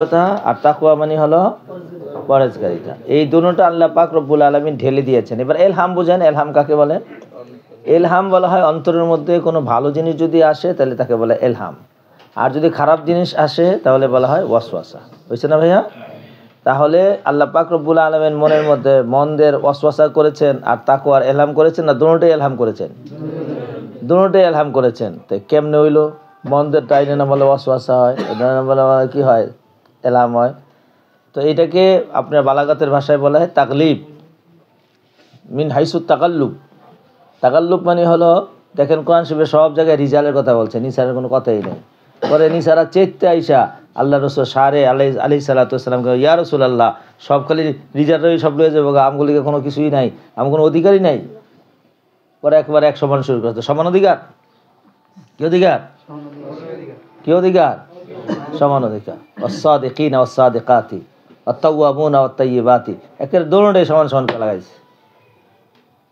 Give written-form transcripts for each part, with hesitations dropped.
আর তাকওয়া মানে হলো পরহেজগারিতা। এই দুটোটা আল্লাহ পাক রব্বুল আলামিন ঢেলে দিয়েছেন। এবার এলহাম বুঝেন, এলহাম কাকে বলে? এলহাম বলা হয় অন্তরের মধ্যে কোনো ভালো জিনিস যদি আসে তাহলে তাকে বলে এলহাম, আর যদি খারাপ জিনিস আসে তাহলে বলা হয় ওয়াসওয়াসা। বুঝছে না ভাইয়া? তাহলে আল্লাহ পাক রব্বুল আলামিন মনের মধ্যে মনদের ওয়াসওয়াসা করেছেন আর তাকওয়ার এলহাম করেছেন, না দুটোটাই এলহাম করেছেন? দুটোটাই এলহাম করেছেন। তো কেমনে হইলো? মনদের টাইনে না বলে ওয়াসওয়াসা হয়, বলে কি হয়? এলহাম হয়। তো এটাকে আপনার বালাগাতের ভাষায় বলা হয় তাকলিব, মিন হাইসুত তাকাল্লুব। তাকাল্লুব মানে হলো, দেখেন কোরআন শরীফে সব জায়গায় রিজালের কথা বলছে, নিসারের কোনো কথাই নেই। পরে নিসারা চেতে আইসা আল্লাহ রসুল সারে আলাইহিস সালাতু ওয়াস সালামকে, ইয়া রাসূলুল্লাহ, সব খালি রিজালেরই সব লয়ে যাবো, আমগুলিকে কোনো কিছুই নাই, আমার কোনো অধিকারই নাই। পরে একবার এক সমান শুরু করতে, সমান অধিকার? কি অধিকার? কি অধিকার? সমান অধিকার। ওয়াস-সাদিকিনা ওয়াস-সাদিকাতি ওয়াত-তাওয়াবুনা ওয়াত-তাইয়্যিবাতি, একের দুটোটাই সমান সমান লাগাইছে।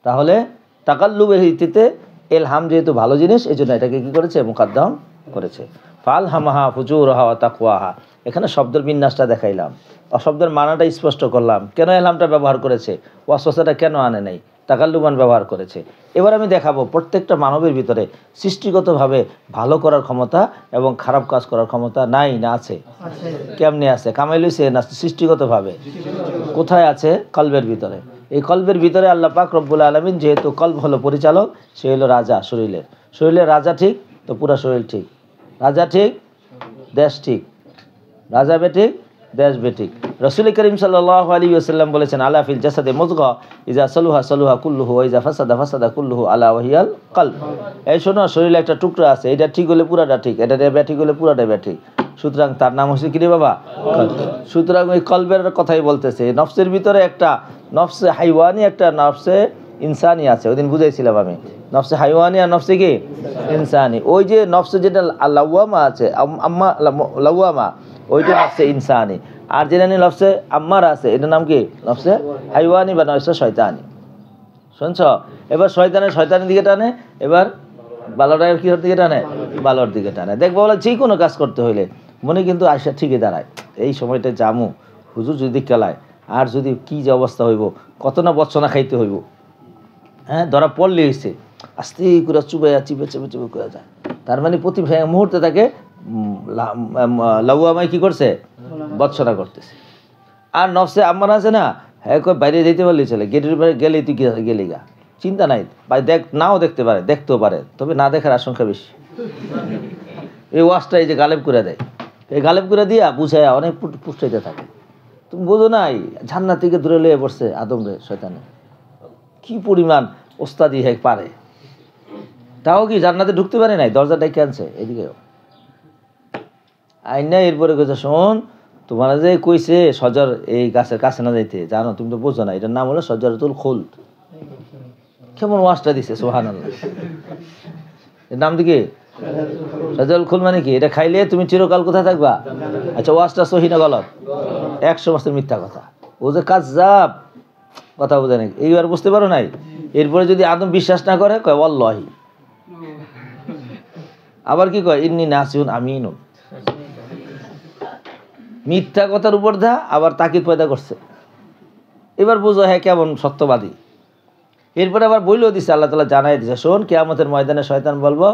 তাহলে তাকাল্লুবের ভিত্তিতে এলহাম যেহেতু ভালো জিনিস, এই জন্য এটাকে কি করেছে? মুকাদ্দাম করেছে। ফালহামাহা ফুজুরহা ওয়া তাকওয়াহা। এখানে শব্দের বিন্যাসটা দেখাইলাম, শব্দের মানাটা স্পষ্ট করলাম, কেন এলহামটা ব্যবহার করেছে, ওয়াসওয়াসাটা কেন আনে নাই, তাকাল্লুবান ব্যবহার করেছে। এবার আমি দেখাবো প্রত্যেকটা মানবের ভিতরে সৃষ্টিগতভাবে ভালো করার ক্ষমতা এবং খারাপ কাজ করার ক্ষমতা নাই না আছে? কেমনে আছে? কামাই লইছে না সৃষ্টিগতভাবে? কোথায় আছে? কলবের ভিতরে। এই কলবের ভিতরে আল্লাহ পাক রব্বুল আলামিন, যেহেতু কলব হলো পরিচালক, সে হলো রাজা শরীরের রাজা ঠিক তো পুরা শরীর ঠিক। রাজা ঠিক, দেশ ঠিক। রাজা বেঠিক, দেশ বেঠিক। রাসূল করিম সাল্লাল্লাহু আলাইহি ওয়াসাল্লাম বলেছেন, আলা ফিল জাসাদে মুযগা ইযা সালুহা সালুহা কুল্লুহু ওয়া ইযা ফাসাদা ফাসাদা কুল্লুহু আলা ওয়াহিয়াল কলব। এই শোনো, শরীরে একটা টুকরা আছে, এটা ঠিক হলে পুরাটা ঠিক, এটা ব্যাঠিক হলে পুরাটা ব্যাঠিক। সুতরাং তার নাম হচ্ছে কি রে বাবা? সুতরাং ওই কলবের কথাই বলতেছে। নফসের ভিতরে একটা নফসে হাইওয়ানি, একটা নফসে ইনসানি আছে। ওইদিন বুঝাইছিলাম আমি, নফসে হাইওয়ানি আর নফসে কি ইনসানি। ওই যে নফসে যেটা লাওয়ামা আছে, আম্মা লাওয়ামা, ওইটা নফসে ইনসানি। আর যেটা নিয়ে নফসে আম্মার আছে, এটার নাম কি? নফসে হাইওয়ানি বা নফসে শয়তানি। শুনছ? এবার শয়তানের দিকে টানে, এবার বালোটার কিহর দিকে টানে? বালোর দিকে টানে। দেখবো বলে যে কোনো কাজ করতে হইলে মনে কিন্তু আশা ঠিকই দাঁড়ায়, এই সময়টা জামু হুজুর যদি কেলায়, আর যদি কি যে অবস্থা হইব, কত না বচ্চনা খাইতে হইব। হ্যাঁ, ধরা পড়লে হয়েছে, আস্তে করে চুবাইয়া চিপে চেপে চেপে করে যায়। তার মানে প্রতি মুহূর্তে তাকে লাউয়ামাই কি করছে? বচ্চনা করতেছে। আর নফসে আম্মার আছে না, হ্যাঁ কই বাইরে যেতে পারলে চলে, গেটের বাইরে গেলেই তুই গেলি গা, চিন্তা নাই, ভাই দেখ, নাও দেখতে পারে, দেখতেও পারে, তবে না দেখার আশঙ্কা বেশি। এই ওয়াজটা এই যে গালেব করে দেয়, এই গালেব করে দিয়া বুঝাইয়া অনেক পুষ্টাইতে থাকে। তুমি বোঝো নাই, জান্নাত থেকে দূরে লয়ে পড়ছে আদম রে শয়তানে, কি পরিমাণ ওস্তাদি হ্যাঁ পারে। তাও কি জান্নাতে ঢুকতে পারে নাই, দরজা ডেকে আনছে এদিকেও আইনা। এরপরে কইছে, শোন, তোমার যে কইছে সজর এই গাছের কাছে না যাইতে, জানো তুমি তো বোঝো না, এটার নাম হলো সজরাতুল খুলদ। কেমন ওয়াজটা দিছে, সুবহানাল্লাহ। এর নাম কি? সজরাতুল খুলদ মানে কি? এটা খাইলে তুমি চিরকাল কোথায় থাকবা? আচ্ছা, ওয়াজটা সহি না গলত? 100% মিথ্যা কথা। ও যে কাযযাব, কথা বোঝে নাকি? এইবার বুঝতে পারো নাই? এরপরে যদি আদম বিশ্বাস না করে, কয় ওয়াল্লাহি। আবার কি কয়? ইন্নী নাসিউন আমিনুন। মিথ্যা কথার উপর দা আবার তাকিদ পয়দা করছে। এবার বুঝো হ্যাঁ কেমন সত্যবাদী। এরপরে আবার বইলেও দিছে, আল্লাহ তাআলা জানাই দিছে, শোন, কিয়ামতের ময়দানে শয়তান বলবো,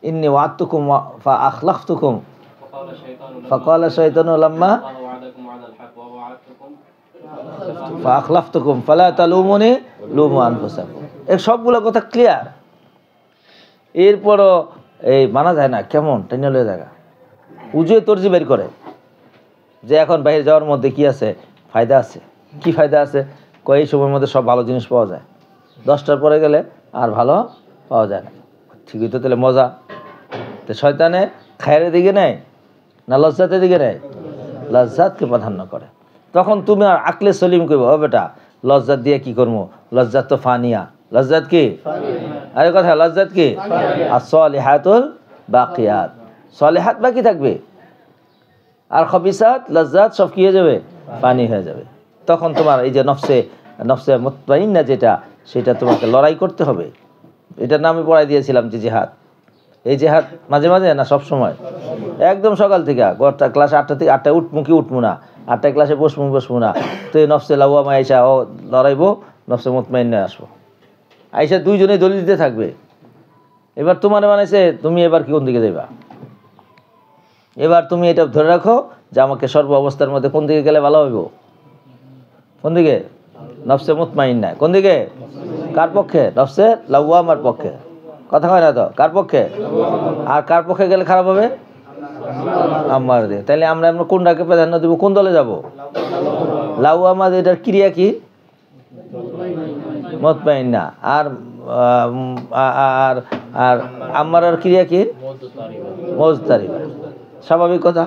ইন্নী ওয়া'আদতুকুম ফা আখলাফতুকুম ফাকালা শাইতানু লাম্মা ফা আখলাফতুকুম ফালা তালুমুনি লুমু আনফুসাকুম। এই সবগুলো কথা ক্লিয়ার। এরপরও এই মানা যায় না, কেমন টেনে লয়ে জায়গা উজুয়ে তরজি বের করে যে এখন বাইরে যাওয়ার মধ্যে কি আছে? ফায়দা আছে। কি ফায়দা আছে? কয় এই সময়ের মধ্যে সব ভালো জিনিস পাওয়া যায়, 10টার পরে গেলে আর ভালো পাওয়া যায় না। ঠিকই তো, তাহলে মজা। তো শয়তানে খায়ের দিকে নেয় না লজ্জাতের দিকে নেয়? লজ্জাতকে প্রাধান্য করে। তখন তুমি আর আকলে সলিম কইব, ও বেটা, লজ্জাত দিয়ে কি করবো? লজ্জাত তো ফানিয়া। লজ্জাত কি? আরে কথা, লজ্জাত কি? as-salihatul baqiyat, সলিহাত বাকি থাকবে, আর খবিসাত লজ্জাত সব কি হয়ে যাবে? পানি হয়ে যাবে। তখন তোমার এই যে নফসে মুতমাইন্না যেটা, সেটা তোমাকে লড়াই করতে হবে। এটার নামে পড়াই দিয়েছিলাম যে জিহাদ। এই জেহাদ মাঝে মাঝে না সব সময়? একদম সকাল থেকে ক্লাস 8টা থেকে 8টায় উঠমু কি উঠমু না, 8টায় ক্লাসে বসবো না, তো এই নফসে লাওয়ামা আইসা ও লড়াইবো, নফসে মুতমাইন্না আসবো, আইসা দুইজনেই দলিল দিতে থাকবে। এবার তোমার বানাইছে, তুমি এবার কোন দিকে যাইবা? এবার তুমি এটা ধরে রাখো যে আমাকে সর্ব অবস্থার মধ্যে কোন দিকে গেলে ভালো হইব? কোন দিকে? নফসে মুতমাইন্না। কোন দিকে? কার পক্ষে? নফসে লাওয়ামার পক্ষে। কথা হয় না তো? কার পক্ষে? আর কার পক্ষে গেলে খারাপ হবে? আমার দিয়ে। তাইলে আমরা কোনটাকে প্রাধান্য দেবো? কোন দলে যাব? লাওয়ামা, এটার ক্রিয়া কি? মুতমাইন্না। আর আর আর আমার ক্রিয়া কি? মুজতারিবা। স্বাভাবিক কথা।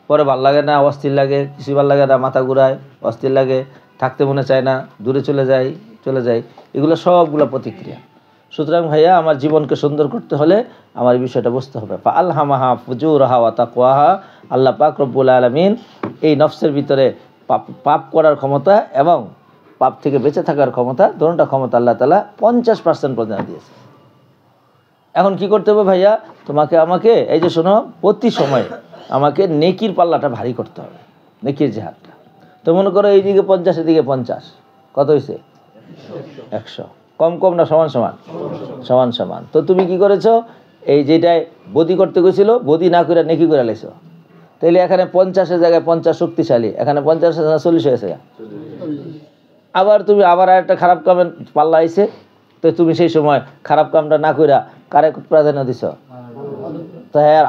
পরে ভাল লাগে না, অস্থির লাগে, কিছু ভাল লাগে না, মাথা ঘুরায়, অস্থির লাগে, থাকতে মনে চায় না, দূরে চলে যাই, এগুলো সবগুলো প্রতিক্রিয়া। সুতরাং ভাইয়া, আমার জীবনকে সুন্দর করতে হলে আমার এই বিষয়টা বুঝতে হবে। ফাআলহামাহা ফুজুরাহা ওয়া তাকওয়াহা, আল্লাহ পাক রব্বুল আলামিন এই নফসের ভিতরে পাপ করার ক্ষমতা এবং পাপ থেকে বেঁচে থাকার ক্ষমতা, দুটোটা ক্ষমতা আল্লাহ তাআলা 50% পর্যন্ত দিয়েছে। এখন কি করতে হবে ভাইয়া? তোমাকে আমাকে এই যে শোনো, প্রতি সময় আমাকে নেকির পাল্লাটা ভারী করতে হবে, নেকির জেহাদটা। তো মনে করো এইদিকে 50, এদিকে 50, কত হয়েছে? 100। কম না সমান? তো তুমি কি করেছো? এই যেটাই বদি করতে গেছিল, বদি না করে নেকি করে লাইছো। তাইলে এখানে 50-এর জায়গায় 50 শক্তিশালী, এখানে 50-এর জায়গায় 40 হয়েছে। আবার তুমি আবার একটা খারাপ কামের পাল্লা আইছে, তো তুমি সেই সময় খারাপ কামটা না কইরা কারে প্রাধান্য দিছ? তো হ্যাঁ,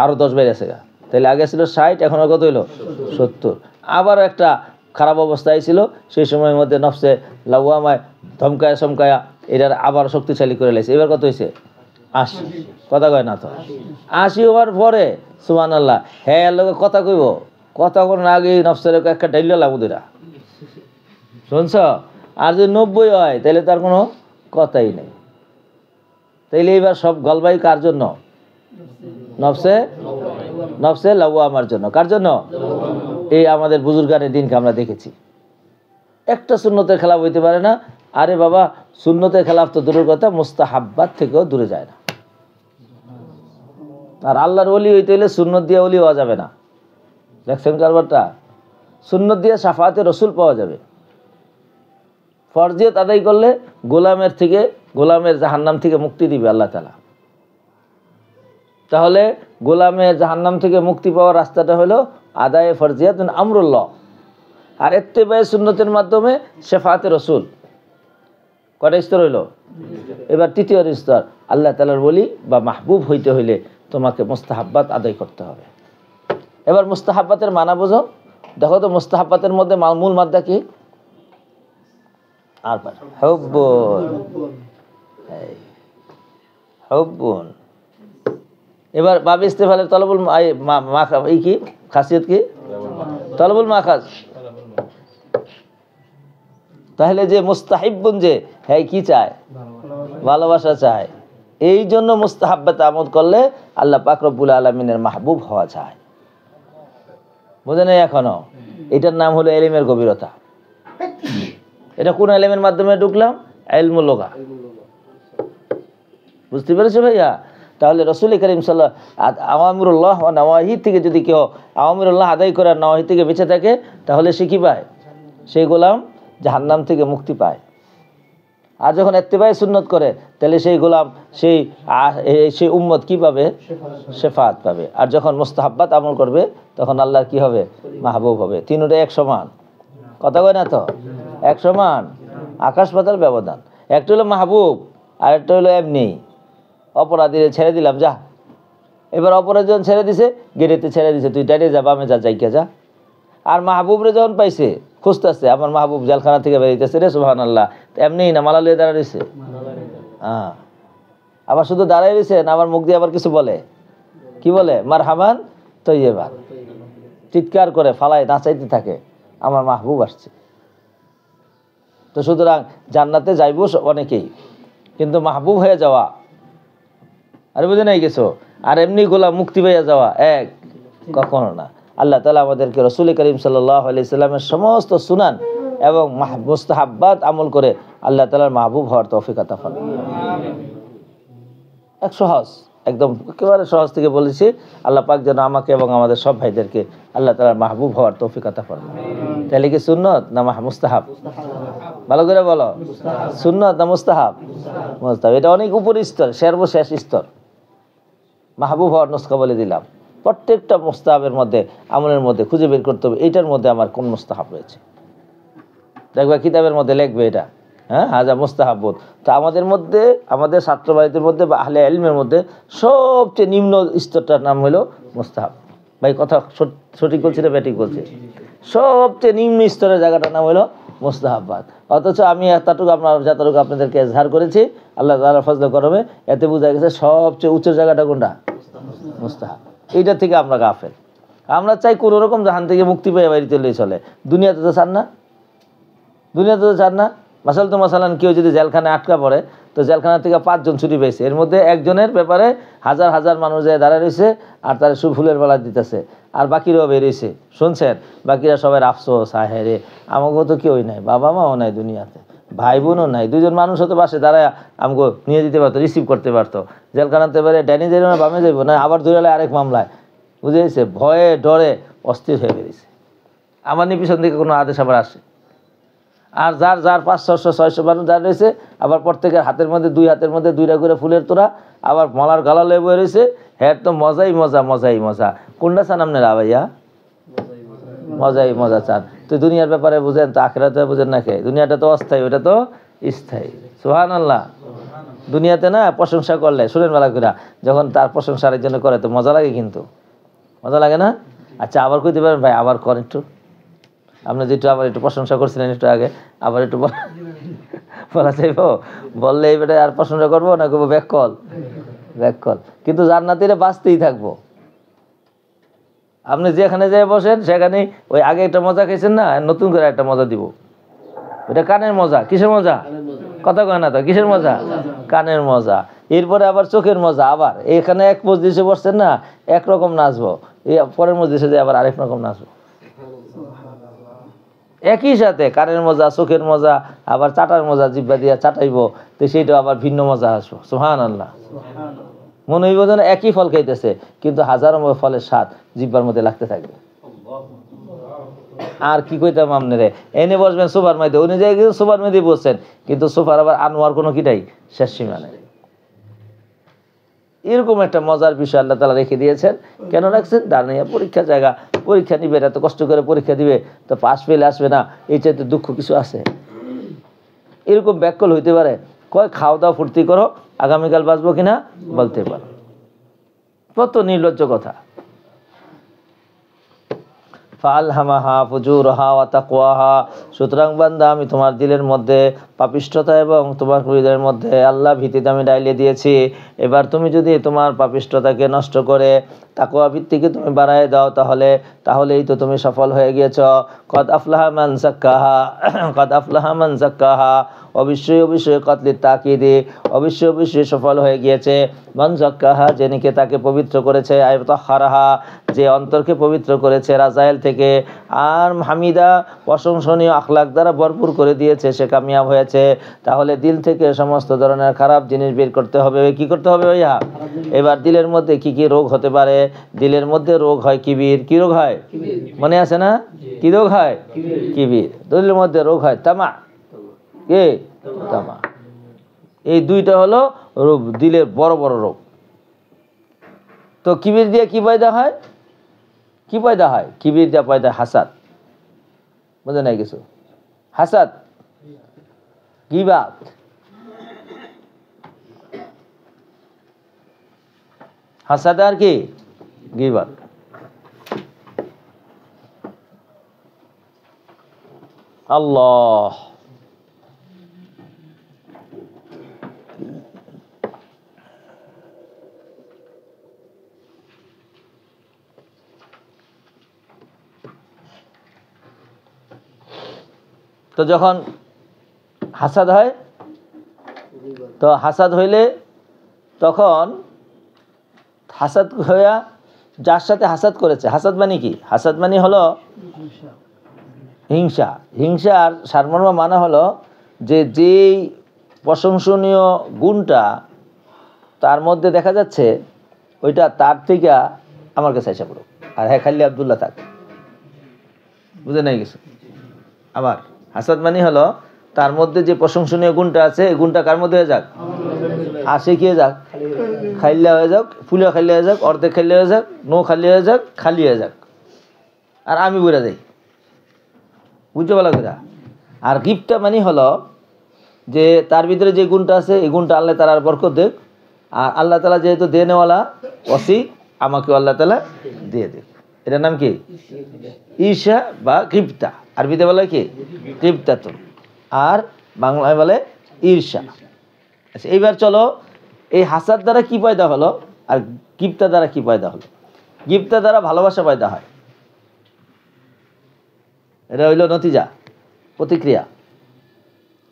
আরো 10 বেড়েছে। তাহলে আগে ছিল 60, এখন কত হইলো? 70। আবারও একটা খারাপ অবস্থা আইছিল, সেই সময়ের মধ্যে নফসে লাওয়ামায় ধমকায়া সমকায়া এটার আবার শক্তিশালী করে লাইছে। এবার কত হয়েছে? 80। কথা কয় না তো? 80 হওয়ার পরে সুবহানাল্লাহ, হ্যাঁ লোকে কথা কইব, কথা কোন আগে নফসের একটা ডাইলা লাগুদিরা, শুনছ? আর যদি 90 হয় তাহলে তার কোনো কথাই নেই। তাইলে এবার সব গলবাই কার জন্য? নফসে লাওয়ামার জন্য। কার জন্য? এই আমাদের বুজুর্গানের দিনকে আমরা দেখেছি, একটা সুন্নতের খেলাফ হইতে পারে না। আরে বাবা, সুন্নতের খেলাফ তো দূরের কথা, মুস্তাহাব্বাত থেকেও দূরে যায় না। আর আল্লাহর ওলি হইতে হইলে সুন্নত দিয়ে ওলি হওয়া যাবে না। দেখছেন কারবারটা? সুন্নত দিয়ে শাফাতে রসুল পাওয়া যাবে। ফরজিয়ত আদায় করলে গোলামের জাহান্নাম থেকে মুক্তি দিবে আল্লাহ তাআলা। তাহলে গোলামের জাহান্নাম থেকে মুক্তি পাওয়ার রাস্তাটা হলো আদায়ে ফরজিয়াত আমরুল্লাহ, আর ইত্তেবায়ে সুন্নতের মাধ্যমে শাফাতে রসুল। কয়টা স্তর হইল? এবার তৃতীয় স্তর, আল্লাহ তাআলার ওলি বা মাহবুব হইতে হইলে তোমাকে মুস্তাহাব্বাত আদায় করতে হবে। এবার মুস্তাহাব্বাতের মানা বোঝো। দেখো তো মুস্তাহাব্বাতের মধ্যে মূল মাদ্দা কি? আর হুব্বুন। এবার বাবে ইস্তেফালের তলবুল এই কি খাসিয়ত কি? তলবুল মাখাজ। তাহলে যে মুস্তাহিব্বুন, যে হ্যাঁ কি চায়? ভালোবাসা চায়। এই জন্য মুস্তাহাব্বাতে আমল করলে আল্লাহ পাক রব্বুল আলামিনের মাহবুব হওয়া যায়। বুঝে নেই এখনো? এটার নাম হলো ইলমের গভীরতা। এটা কোন ইলমের মাধ্যমে ঢুকলাম? ইলমুল লুগা। বুঝতে পেরেছো ভাইয়া? তাহলে রাসূল করিম সাল্লাল্লাহু আওয়ামিরুল্লাহ ওয়া নাওয়াহি থেকে যদি কেউ আওয়ামিরুল্লাহ আদায় করে আর নাওয়াহি থেকে বেঁচে থাকে, তাহলে সে কি পায়? সেই গোলাম জাহান্নাম থেকে মুক্তি পায়। আর যখন ইত্তেবায়ে সুন্নত করে, তাহলে সেই গোলাম সেই উম্মত কি পাবে? শেফাত পাবে। আর যখন মুস্তাহাব্বাত আমল করবে, তখন আল্লাহর কি হবে? মাহবুব হবে। তিনটা এক সমান। কথা কয় না তো? এক সমান, আকাশ পাতাল ব্যবধান। একটা হলো মাহবুব, আর একটা হলো এমনি অপরাধীরে ছেড়ে দিলাম, যা। এবার অপরাধী যখন ছেড়ে দিছে, গেটেতে ছেড়ে দিছে, তুই ডাইরে যা, বামে যা, যাইকা যা। আর মাহবুবরে যখন পাইছে, খুঁজতেছে, আমার মাহবুব জেলখানা থেকে বেরিয়েছে রে, সুবহানাল্লাহ। এমনি না, মালা লিয়ে দাঁড়া রয়েছে। হ্যাঁ, আবার শুধু দাঁড়াই রয়েছে না, আবার মুখ দিয়ে আবার কিছু বলে। কি বলে? মারহাবান তৈয়্যিবান। চিৎকার করে ফালায় নাচাইতে থাকে, আমার মাহবুব আসছে। তো সুতরাং জান্নাতে যাইব অনেকেই, কিন্তু মাহবুব হয়ে যাওয়া, আরে বুঝে নাই গেছো, আর এমনি গোলাম মুক্তি পেয়ে যাওয়া এক, কখনো না। আল্লাহ তাআলা আমাদেরকে রাসূল করিম সাল্লাল্লাহু আলাইহি সাল্লামের সমস্ত সুনান এবং মুস্তাহাব্বাত আমল করে আল্লাহ তাআলার মাহবুব হওয়ার তৌফিক আতা ফরমান। এক সহজ একদম একেবারে সহজ থেকে বলেছি। আল্লাহ পাক যেন আমাকে এবং আমাদের সব ভাইদেরকে আল্লাহ তাআলার মাহবুব হওয়ার তৌফিক আতা ফরমান। তাহলে কি সুন্নত না মুস্তাহাব? ভালো করে বলো, সুন্নত না মুস্তাহাব? মুস্তাহাব। এটা অনেক উপর স্তর, সর্বশেষ স্তর। মাহবুব হওয়ার নুসখা বলে দিলাম। প্রত্যেকটা মুস্তাহাবের মধ্যে, আমলের মধ্যে খুঁজে বের করতে হবে এইটার মধ্যে আমার কোন মুস্তাহাব রয়েছে। দেখবা কিতাবের মধ্যে লিখবে এটা, হ্যাঁ, হাজা মুস্তাহাবুত। তো আমাদের মধ্যে, আমাদের ছাত্রবাড়িদের মধ্যে বা আহলে ইলমের মধ্যে সবচেয়ে নিম্ন স্তরটার নাম হলো মুস্তাহাব। ভাই কথা সঠিক বলছি না ব্যাটিক বলছি? সবচেয়ে নিম্ন স্তরের জায়গাটার নাম হলো মুস্তাহাবাত। অথচ আমি এতটুকু যতটুকু আপনাদেরকে এজহার করেছি আল্লাহ তাআলা ফজল করবে, এতে বোঝা গেছে সবচেয়ে উচ্চ জায়গাটা কোনটা? মুস্তাহাব। এইটা থেকে আমরা গাফেল। আমরা চাই কোনো রকম জাহান থেকে মুক্তি পেয়ে বাড়িতে চলে। দুনিয়াতে তো চান না, দুনিয়াতে তো চান না। মাসালান কেউ যদি জেলখানায় আটকা পড়ে, তো জেলখানা থেকে 5 জন ছুটি পেয়েছে, এর মধ্যে একজনের ব্যাপারে হাজার হাজার মানুষ যায় দাঁড়ায় রয়েছে আর তার ফুলের বেলা দিতেছে, আর বাকিরাও বেরিয়েছে। শুনছেন? বাকিরা সবাই আফসোস, হায় রে আমাকেও তো কেউই নাই, বাবা মাও নাই দুনিয়াতে, ভাই বোনও নাই, 2 জন মানুষ হতে পাশে দাঁড়ায় আমাকে নিয়ে দিতে পারতো, রিসিভ করতে পারতো। জেলখানাতে পারে ড্যানি যাইব না বামে যাইব না, আবার দূরে আরেক মামলায়, বুঝেছে? ভয়ে ডরে অস্থির হয়ে বেরিয়েছে। আমার নিয়ে পিছন থেকে কোনো আদেশ আবার আসে, আর যার 500-600 মানুষ যার রয়েছে, আবার প্রত্যেকের হাতের মধ্যে 2 হাতের মধ্যে 2টা করে ফুলের তোড়া, আবার মলার গালা লয়ে বয়ে রয়েছে। হ্যাঁ, তো মজাই মজা। কোনটা চান আপনারা ভাইয়া? মজাই মজা চান। তো দুনিয়ার ব্যাপারে বুঝেন, তো আখিরাতে বুঝেন না কে? দুনিয়াটা তো অস্থায়ী, ওটা তো স্থায়ী। সুবহানাল্লাহ। দুনিয়াতে না প্রশংসা করলে, শুনেন ভালো করে, যখন তার প্রশংসা আরেকজন করে তো মজা লাগে, কিন্তু মজা লাগে না? আচ্ছা, আবার কইতে পারেন ভাই, আবার কর একটু। আপনি যেটু আবার একটু প্রশংসা করছিলেন একটু আগে, আবার একটু বলা চাইব? বললে এই বেটা আর প্রশংসা করবো না, করবো ব্যাক কল। কিন্তু জান্নাতীরা বাঁচতেই থাকবো। আপনি যেখানে যাই বসেন সেখানে ওই আগে একটা মজা খেয়েছেন না, নতুন করে একটা মজা দিব। ওটা কানের মজা। কিসের মজা? কথা কয় না তো, কিসের মজা? কানের মজা। এরপরে আবার চোখের মজা। আবার এখানে এক মজলিসে বসছেন না, একরকম নাচবো, এই পরের মজলিসে যে আবার আরেক রকম নাচবো। একই সাথে কানের মজা, চোখের মজা, আবার চাটার মজা, জিব্বা দিয়া চাটাইবো, তো সেইটা আবার ভিন্ন মজা আসবো। সুবহানাল্লাহ। মনে হইব যেন একই ফল খাইতেছে, কিন্তু হাজারো ফলের স্বাদ জিব্বার মধ্যে লাগতে থাকবে। আর কি কইতাম আপনারে, এনে বসবেন সোফার মধ্যে, উনি যাই সোফার মধ্যে বসছেন, কিন্তু সোফার আবার আনোয়ার কোনো কিটাই শেষ সীমা নেই। এরকম একটা মজার বিষয় আল্লাহ তাআলা রেখে দিয়েছেন। কেন রাখছেন? দাঁড়িয়ে পরীক্ষা জায়গা, পরীক্ষা নিবে, এত কষ্ট করে পরীক্ষা দিবে, তো পাস পেলে আসবে না, এই চাইতে দুঃখ কিছু আছে? এরকম ব্যাকল হইতে পারে? কয় খাওয়া দাওয়া ফুর্তি করো, আগামীকাল বাঁচবো কিনা বলতে পারো। কত নির্লজ্জ কথা। ফালহামাহা ফুজুরহা ওয়া তাকওয়াহা। সুতরাং বান্দা, আমি তোমার দিলের মধ্যে পাপিষ্ঠতা এবং তোমার হৃদয়ের মধ্যে আল্লাহ ভীতিতে আমি ডাইলে দিয়েছি। এবার তুমি যদি তোমার পাপিষ্ঠতাকে নষ্ট করে তাকওয়া ভিত্তিকে তুমি বাড়ায় দাও, তাহলেই তো তুমি সফল হয়ে গিয়েছ। কদ আফলাহা মান যাক্কাহা, কদ আফলাহা মান যাক্কাহা। অবশ্যই কতলির তাকিদে, অবশ্যই সফল হয়ে গিয়েছে। মান যাক্কাহা, যেনিকে তাকে পবিত্র করেছে, আয় তাহহারাহা, যে অন্তরকে পবিত্র করেছে রাজাইল থেকে, আর হামিদা, প্রশংসনীয় আখলাক দ্বারা ভরপুর করে দিয়েছে, সে কামিয়াব হয়েছে। তাহলে দিল থেকে সমস্ত ধরনের খারাপ জিনিস বের করতে হবে। কি করতে হবে ভাইয়া? এবার দিলের মধ্যে কি কি রোগ হতে পারে? দিলের মধ্যে রোগ হয় কিবির। কি রোগ হয়? মনে আছে না? কি রোগ হয়? কিবির। দিলের মধ্যে রোগ হয় তামা। কে? তামা। এই দুইটা হলো দিলের বড় বড় রোগ। তো কিবির দিয়ে কি পয়দা হয়? কি পয়দা হয়? কিবির দিয়ে পয়দা হাসাদ। বুঝে নাই কিছু? হাসাদ, গীবাত। হাসাদ আর কি? গীবাত। আল্লাহ। তো যখন হাসাদ হয়, তো হাসাদ হইলে তখন হাসাদ হইয়া যার সাথে হাসাদ করেছে, হাসাদ মানে কি? হাসাদ মানে হলো হিংসা। হিংসার সারমর্ম মানে হলো যে যেই প্রশংসনীয় গুণটা তার মধ্যে দেখা যাচ্ছে ওইটা তার থেকে আমার কাছে এসে পড়ো, আর হ্যাঁ খালি আব্দুল্লাহ থাক। বুঝে নাই কিছু? আবার হাসাদ মানে হলো তার মধ্যে যে প্রশংসনীয় গুণটা আছে, এই গুণটা কার মধ্যে হয়ে যাক? আসে কি হয়ে যাক? খাইলে হয়ে যাক, ফুলে খাইলে হয়ে যাক, অর্ধেক খাইলে হয়ে যাক, নো খালি হয়ে যাক, খালি হয়ে যাক, আর আমি বুঝা যাই। বুঝতে পারলা কিনা? আর গিফটটা মানে হলো যে তার ভিতরে যে গুণটা আছে, এই গুণটা আল্লাহ তাআলা বরকত দেখ, আর আল্লাহ তাআলা যেহেতু দেনেওয়ালা ওয়াসি, আমাকে আল্লাহ তাআলা দিয়ে দেখ। এটার নাম কি? ঈর্ষা বা গিফটা। আরবিতে বলে কি? গিফতাতুন, আর বাংলায় বলে ঈর্ষা। আচ্ছা, এইবার চলো এই হাসাদ দ্বারা কি পয়দা হলো আর গিফতা দ্বারা কি পয়দা হলো? গিফতা দ্বারা ভালোবাসা পয়দা হয়, এটা হইল নতিজা, প্রতিক্রিয়া।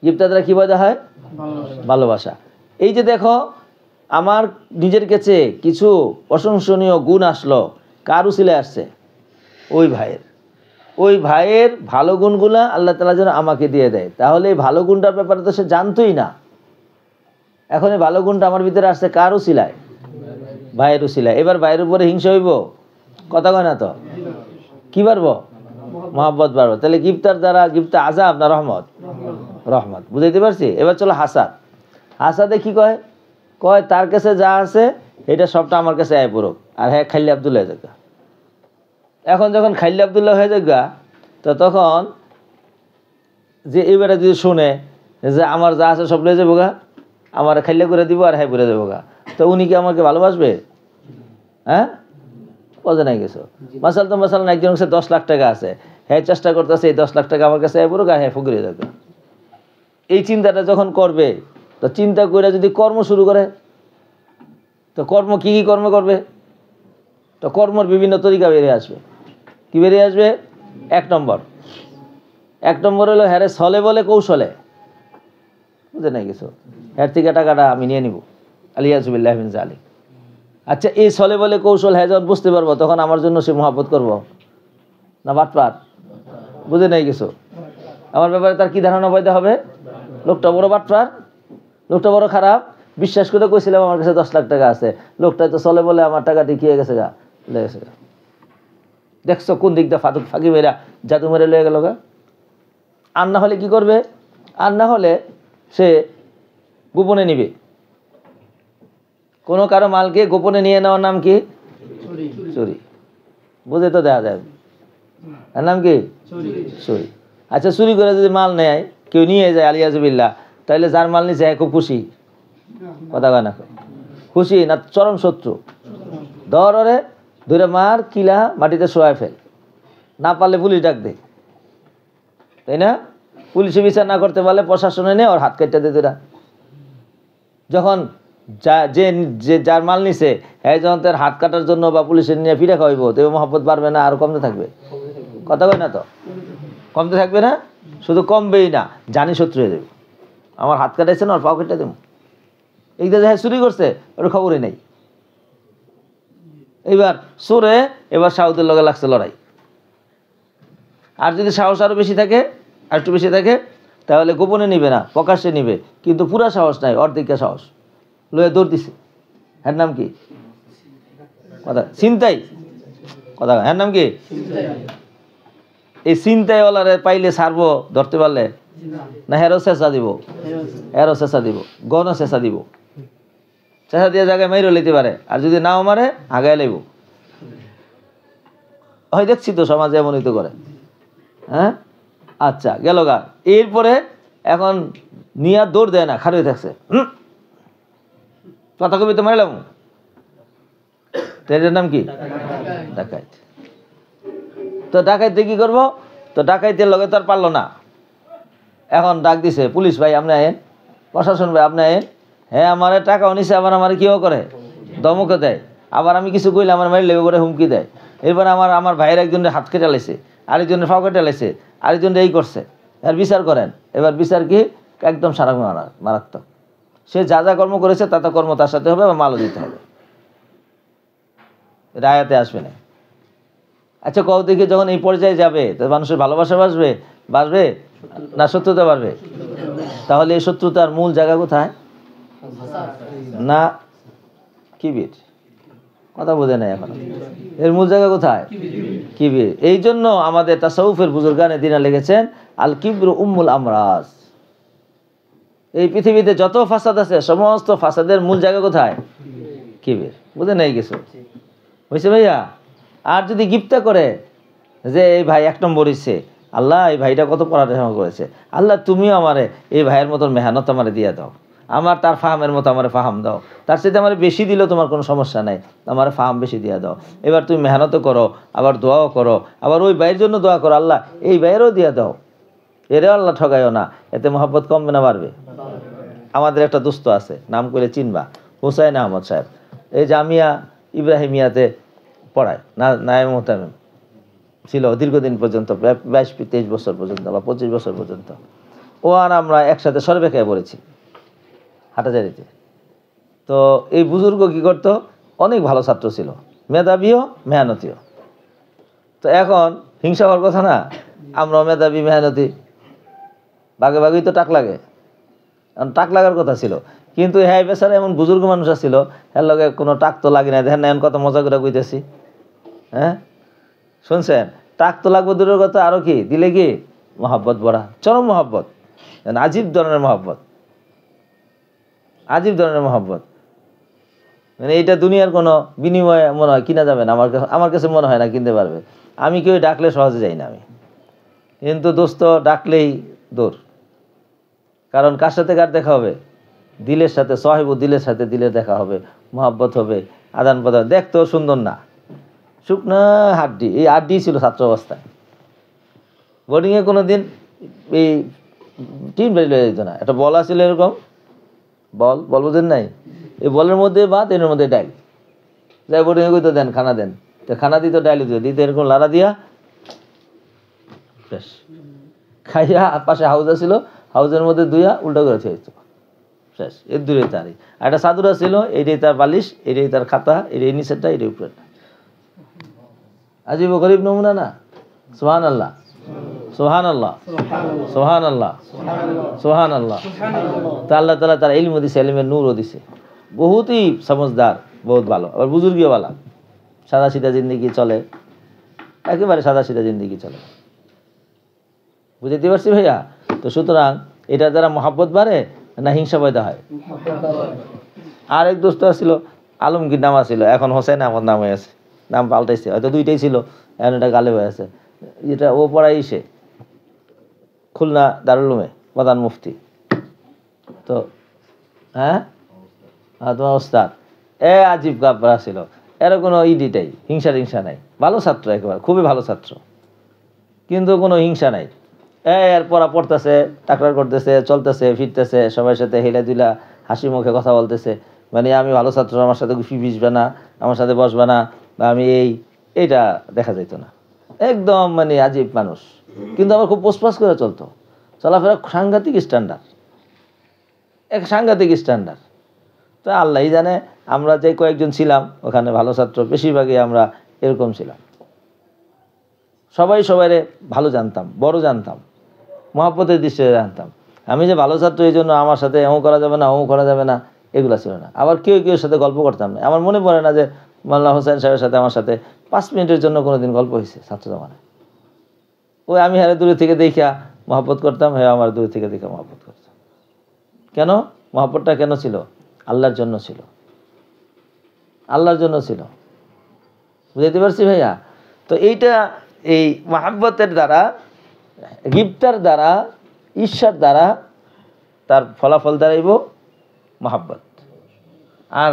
গিফতা দ্বারা কি পয়দা হয়? ভালোবাসা। এই যে দেখো আমার নিজের কাছে কিছু প্রশংসনীয় গুণ আসলো, কার উসিলায় আসছে? ওই ভাইয়ের ভালো গুণগুলা আল্লাহ তাআলা যেন আমাকে দিয়ে দেয়। তাহলে এই ভালো গুণটার ব্যাপারে তো সে জানতোই না। এখন এই ভালো গুণটা আমার ভিতরে আসছে কার উসিলায়? ভাইয়ের উসিলায়। এবার ভাইয়ের উপরে হিংসা হইব? কথা কয় না তো। কি বাড়বো? মহব্বত বাড়বো। তাহলে গিফতার দ্বারা, গিফতা আযাব না রহমত? রহমত। বুঝাইতে পারছি? এবার চলো হাসাদ। হাসাদে কি কয়? কয় তার কাছে যা আছে এটা সবটা আমার কাছে আয় পড়ুক, আর হ্যাঁ খাইলে আব্দুল্লাহ হয়ে যাক। এখন যখন খাইলে আব্দুল্লাহ হয়ে যাক, তো তখন যে এবারে যদি শুনে যে আমার যা আছে সব লয়ে যাবো গা, আমার খাইলে করে দিব আর হ্যাঁ করে দেবো গা, তো উনি কি আমাকে ভালোবাসবে? হ্যাঁ, বোঝে নাই কিছু। মাসাল একজন কাছে 10 লাখ টাকা আছে, হ্যাঁ চেষ্টা করতেছে এই 10 লাখ টাকা আমার কাছে আয় পড়ুক আর হ্যাঁ ফুকরে যাবে। এই চিন্তাটা যখন করবে, তো চিন্তা করে যদি কর্ম শুরু করে, তো কর্ম কি কি কর্ম করবে? তো কর্মর বিভিন্ন তরিকা বেরিয়ে আসবে। কি বেরিয়ে আসবে? এক নম্বর হলো হ্যারে ছলে বলে কৌশলে। বুঝে নাই কিছু? হ্যার থেকে টাকাটা আমি নিয়ে নিব, আলিয়াজুবিল্লাহ মিন জালিক। আচ্ছা, এই ছলে বলে কৌশল হ্যাঁ যখন বুঝতে পারবো, তখন আমার জন্য সে মহব্বত করবো না বাটপার? বুঝে নাই কিছু? আমার ব্যাপারে তার কি ধারণা পয়দা হবে? লোকটা বড় বাটপার, লোকটা বড় খারাপ। বিশ্বাস করে কইছিলাম আমার কাছে 10 লাখ টাকা আছে, লোকটা তো চলে বলে আমার টাকা টিকিয়ে গেছে গা, লেগেছে গা। দেখছো কোন দিকটা ফাঁকি মেরা জাদু মেরে লয়ে গেল গা। আর না হলে কি করবে? আর না হলে সে গোপনে নিবে। কোনো কারো মালকে গোপনে নিয়ে নেওয়ার নাম কি? চুরি। বুঝে তো দেখা যায়, এর নাম কি? চুরি। আচ্ছা, চুরি করে যদি মাল নেয়, কেউ নিয়ে যায় আলিয়াজুবিল্লাহ, তাহলে যার মাল নিচ্ছে খুব খুশি? কথা কয় না? খুশি না চরম শত্রু? ধরে ধরে মার, কিলা মাটিতে শোয়ায় ফেল, না পারলে পুলিশ ডাক দে, তাই না? পুলিশে বিচার না করতে পারলে প্রশাসনে নিয়ে ওর হাত কেটে দে তোরা। যখন যার মাল নিছে হ্যাঁ যখন তার হাত কাটার জন্য বা পুলিশের নিয়ে ফিরে খাওয়াইবো, তবে মহব্বত বাড়বে না আর কমতে থাকবে? কথা কয় না তো? কমতে থাকবে না, শুধু কমবেই না, জানি শত্রু হয়ে যাবে। আমার হাত কাটাইছে না, ওর পাও কেটে দেবো। এইটা যে চুরি করছে ওর খবরই নেই। এইবার চোরে এবার সাউদের লগে লাগছে লড়াই। আর যদি সাহস আরো বেশি থাকে, আর একটু বেশি থাকে, তাহলে গোপনে নিবে না, প্রকাশ্যে নিবে। কিন্তু পুরা সাহস নাই, অর্ধেকটা সাহস লয়ে দৌড় দিছে। হ্যার নাম কি? কথা চিন্তাই। কথা হ্যার নাম কি? এই চিন্তাইওয়ালারে পাইলে ছাড়বো ধরতে পারলে না? হেরো চেঁচা দিব, হেরো চেঁচা দিব, গণ চেঁচা দিব। চেঁচা দিয়ে জায়গায় মাইরও লইতে পারে, আর যদি নাও মারে আগায় লাইব। হয় দেখছি তো সমাজে এমনই তো করে। হ্যাঁ, আচ্ছা গেল গা। এরপরে এখন নিয়ে দৌড় দেয় না, খাড়ি থাকছে। কথা কবি তো মারলাম। এটার নাম কি? ডাকাইত। তো ডাকাইতে কি করবো? তো ডাকাইতের লগে তো আর পারলো না। এখন ডাক দিছে, পুলিশ ভাই আপনি আয়েন, প্রশাসন ভাই আপনি আয়েন। হ্যাঁ, আমার টাকাও নিছে, আবার আমার কিও করে, দমকে দেয়। আবার আমি কিছু কইলে আমার মারি লেগে করে হুমকি দেয়। এরপর আমার ভাইয়ের একজনের হাত কেটে লাইছে, আরেকজনের ফাও কেটে লাইছে, আরেকজনের এই করছে। আর বিচার করেন। এবার বিচার কি? একদম সারা মারাত্মক। সে যা যা কর্ম করেছে তা কর্ম তার সাথে হবে, বা মালও দিতে হবে, রায়াতে আসবে না। আচ্ছা কও দেখি, যখন এই পর্যায়ে যাবে তো মানুষের ভালোবাসা বাড়বে না শত্রুতা বাড়বে? তাহলে এই শত্রুতার মূল জায়গা কোথায়? না কিবির, কথা বোঝে নাই এখন। এর মূল জায়গা কোথায়? কিবির। এই জন্য আমাদের তাসাউফের বুজুর্গানে দিনা লেগেছেন আল কিবরু উম্মুল আমরাজ। এই পৃথিবীতে যত ফাসাদ আছে সমস্ত ফাসাদের মূল জায়গা কোথায়? কিবির। বুঝে নাই কিছু হয়েছে ভাইয়া? আর যদি গিফতা করে যে এই ভাই 1 নম্বর হইছে, আল্লাহ এই ভাইটা কত পড়াশোনা করেছে, আল্লাহ তুমিও আমারে এই ভাইয়ের মতন মেহনত আমারে দিয়ে দাও, আমার তার ফাহামের মতো আমার ফাহাম দাও, তার সাথে আমার বেশি দিলেও তোমার কোনো সমস্যা নাই, আমার ফাহাম বেশি দিয়ে দাও, এবার তুমি মেহনতও করো, আবার দোয়াও করো, আবার ওই ভাইয়ের জন্য দোয়া করো, আল্লাহ এই ভাইয়েরও দিয়ে দাও, এরাও আল্লাহ ঠগাইও না, এতে মহব্বত কমবে না বাড়বে? আমাদের একটা দোস্ত আছে, নাম করে চিনবা, হুসাইন আহমদ সাহেব, এই জামিয়া ইব্রাহিমিয়াতে পড়ায়, নায়েম মোহতামিম ছিল দীর্ঘদিন পর্যন্ত, প্রায় 22-23 বছর পর্যন্ত বা 25 বছর পর্যন্ত। ও আর আমরা একসাথে সর্বেখায় পড়েছি হাটাজারিতে। তো এই বুজুর্গ কি করতো, অনেক ভালো ছাত্র ছিল, মেধাবীও মেহনতিও। তো এখন হিংসা হওয়ার কথা না, আমরা মেধাবী মেহনতি বাগে বাগেই তো টাক লাগে, টাক লাগার কথা ছিল, কিন্তু হ্যাঁ বেচারা এমন বুজুর্গ মানুষ ছিল, এর লগে কোনো টাক তো লাগে না, দেখেন না এখন কত মজা করে কইতেছি, হ্যাঁ শুনছেন? টাক তো লাগবে দূরের কথা, আরো কি দিলে কি মহাব্বত ভরা, চরম মহাব্বত, আজীব ধরনের মহাব্বত, আজীব ধরনের মহাব্বত। মানে এইটা দুনিয়ার কোনো বিনিময়ে মনে হয় কিনা যাবে না, আমার কাছে মনে হয় না কিনতে পারবে। আমি কেউ ডাকলে সহজে যাই না আমি, কিন্তু দোস্ত ডাকলেই দূর, কারণ কার সাথে কার দেখা হবে? দিলের সাথে, সাহেবু দিলের সাথে দিলের দেখা হবে, মহাব্বত হবে, আদান প্রদান। দেখতেও সুন্দর না, শুকনা হাড্ডি, এই হাড্ডি ছিল ছাত্র অবস্থায়। বোর্ডিংয়ে কোনো দিন এই টিন বেরিয়ে লয়ে যেত না, একটা বল আছিল এরকম, বল বোঝেন নাই, এই বলের মধ্যে ভাত, এর মধ্যে ডাইল, যাই বোর্ডিংয়ে কইতো দেন খানা দেন, তো খানা দিত, ডাইল দিত এরকম লাড়া দিয়া, বেশ খাইয়া পাশে হাউস ছিল, হাউসের মধ্যে দুইয়া উল্টা করে খেয়েছ, শেষ। এর দূরে তারই আর একটা চাদরা ছিল, এইটাই তার বালিশ, এইটাই তার খাতা, এটাই নিচেরটা, এটাই উপরেরটা। আজিব গরিব নমুনা না? সুবহান আল্লাহ, সুবহান আল্লাহ, সুবহান আল্লাহ, সুবহান আল্লাহ। তা আল্লাহ তাআলা তার ইলম দিছে, ইলমের নূরও দিছে, বহুতই সমঝদার, বহুত ভালো, আবার বুজুর্গিও ভালো, সাদা সিধা জিন্দেগি চলে, একেবারে সাদা সিধা জিন্দেগি চলে, বুঝতে পারছি ভাইয়া? তো সুতরাং এটা দ্বারা মহাব্বত বাড়ে না হিংসা পয়দা হয়? আরেক দোস্ত ছিল আলমগীর নাম ছিল, এখন হোসেন আহমদ নাম হয়ে আছে, নাম পাল্টাইছে, হয়তো দুইটাই ছিল, এখন এটা গালে হয়ে আছে। যেটা ও পড়াই সে খুলনা দারুল উলুমে প্রধান মুফতি, তো হ্যাঁ তোমার ওস্তাদ আজিব গাব্বারা ছিল, এর কোনো ইডিটাই হিংসা নাই, ভালো ছাত্র, একেবারে খুবই ভালো ছাত্র, কিন্তু কোনো হিংসা নাই। এর পড়া পড়তেছে, টাকরার করতেছে, চলতেছে ফিরতেছে, সবার সাথে হেলা দুলা হাসি মুখে কথা বলতেছে, মানে আমি ভালো ছাত্র, আমার সাথে গুফি বিসবে না, আমার সাথে বসবে না, বা আমি এইটা দেখা যেত না, একদম মানে আজীব মানুষ, কিন্তু আমার খুব পোসপাস করে চলতো, চলাফেরা সাংঘাতিক স্ট্যান্ডার্ড, এক সাংঘাতিক স্ট্যান্ডার্ড। তো আল্লাহই জানে, আমরা যে কয়েকজন ছিলাম ওখানে ভালো ছাত্র, বেশিরভাগই আমরা এরকম ছিলাম, সবাই সবাইরে ভালো জানতাম, বড় জানতাম, মহাব্বতের দৃষ্টিতে জানতাম। আমি যে ভালো ছাত্র এই জন্য আমার সাথে এমন করা যাবে না, অমুক করা যাবে না, এগুলো ছিল না। আবার কেউ সাথে গল্প করতাম না, আমার মনে পড়ে না যে মোল্লা হোসেন সাহেবের সাথে আমার সাথে 5 মিনিটের জন্য কোনোদিন গল্প হয়েছে ছাত্র জমানায়। ওই আমি হ্যাঁ দূরে থেকে দেখা মহব্বত করতাম, হ্যাঁ আমার দূরে থেকে দেখে মহব্বত করতাম। কেন মহব্বতটা কেন ছিল? আল্লাহর জন্য ছিল, আল্লাহর জন্য ছিল, বুঝতে পারছি ভাইয়া? তো এইটা এই মহাব্বতের দ্বারা, গিফতার দ্বারা, ঈর্ষার দ্বারা তার ফলাফল দাঁড়াইব মহাব্বত, আর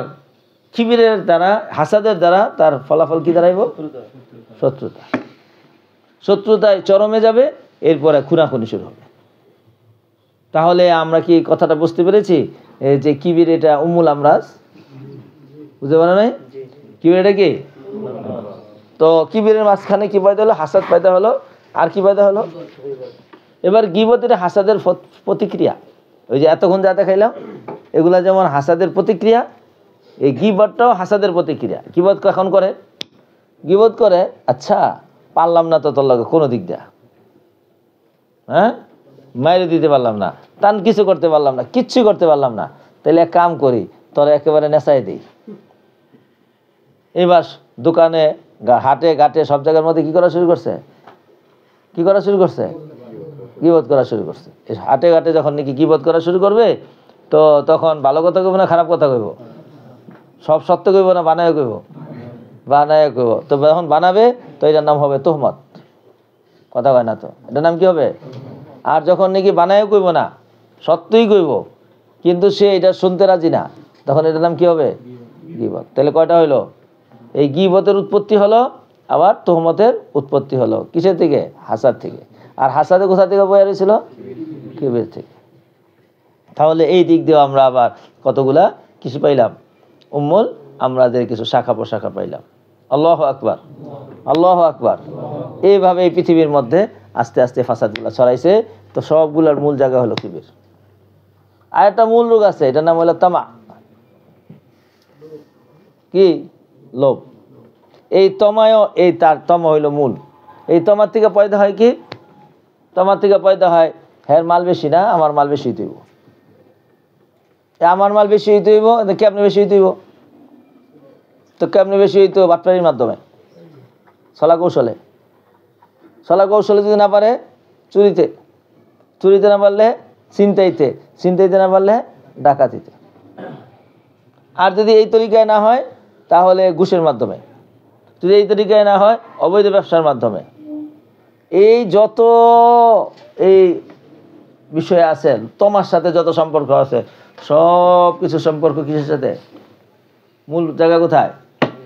কিবিরের দ্বারা, হাসাদের দ্বারা তার ফলাফল কি দাঁড়াইব? শত্রুতা। শত্রুতায় চরমে যাবে, এরপরে খুনাখুনি শুরু হবে। তাহলে আমরা কি কথাটা বুঝতে পেরেছি যে কিবির এটা উম্মুল আমরাজ? বুঝতে পারো নাই? কিবির এটা কি? তো কিবিরের মাঝখানে কি পয়দা হলো? হাসাদ পয়দা হলো। আর কি পয়দা হলো? এবার গীবতের হাসাদের প্রতিক্রিয়া, ওই যে এতক্ষণ যা দেখাইলাম এগুলা যেমন হাসাদের প্রতিক্রিয়া, এই গীবতটাও হাসাদের প্রতিক্রিয়া। গীবত কখন করে? গীবত করে আচ্ছা পারলাম না তো তোর লাগে কোনো দিক দেয়া, হ্যাঁ মাইরে দিতে পারলাম না, তান কিছু করতে পারলাম না, কিচ্ছু করতে পারলাম না, তাহলে এক কাম করি তোর একেবারে নেশায় দিই, এবার দোকানে হাটে ঘাটে সব জায়গার মধ্যে কি করা শুরু করছে, কি করা শুরু করছে, গীবত করা শুরু করছে। এই হাটে ঘাটে যখন নাকি গীবত করা শুরু করবে, তো তখন ভালো কথা কইব না খারাপ কথা কইব, সব সত্য কইব না বানায় কইব, বানায় কইব। তো যখন বানাবে তো এটার নাম হবে তোহমত, কথা কয় না তো, এটার নাম কি হবে? আর যখন নাকি বানায় কইব না, সত্যই কইব, কিন্তু সে এটা শুনতে রাজি না, তখন এটার নাম কি হবে? গীবত। তাহলে কয়টা হইলো? এই গীবতের উৎপত্তি হলো, আবার তোহমতের উৎপত্তি হলো কিসের থেকে? হাসাদ থেকে। আর হাসাদে কোথা থেকে বয়ে রয়েছিল? কিবর থেকে। তাহলে এই দিক দিয়ে আমরা আবার কতগুলা কিছু পাইলাম, উম্মুল আমরাদের কিছু শাখা প্রশাখা পাইলাম। আল্লাহু আকবার, আল্লাহু আকবার। এইভাবে এই পৃথিবীর মধ্যে আস্তে আস্তে ফাসাদগুলা ছড়াইছে। তো সবগুলার মূল জায়গা হলো কিবির। আর একটা মূল রোগ আছে, এটার নাম হলো তামা। কি? লোভ। এই তমায়ও এই তার তমা হইল মূল। এই তমার থেকে পয়দা হয় কি? তমার থেকে পয়দা হয় হ্যাঁ মাল বেশি না, আমার মাল বেশি হইতে হইব, আমার মাল বেশি হইতে হইব। কেমনে বেশি হইতে হইব? তো কেমনে বেশি হইতে হইব? বাটপাড়ির মাধ্যমে, ছলা কৌশলে। ছলা কৌশলে যদি না পারে চুরিতে, চুরিতে না পারলে ছিনতাইতে, ছিনতাইতে না পারলে ডাকাতিতে। আর যদি এই তরিকায় না হয় তাহলে ঘুষের মাধ্যমে, যদি এই তরিকায় না হয় অবৈধ ব্যবসার মাধ্যমে। এই যত এই বিষয় আছে, তোমার সাথে যত সম্পর্ক আছে, সব কিছু সম্পর্ক কিসের সাথে? মূল জায়গা কোথায়?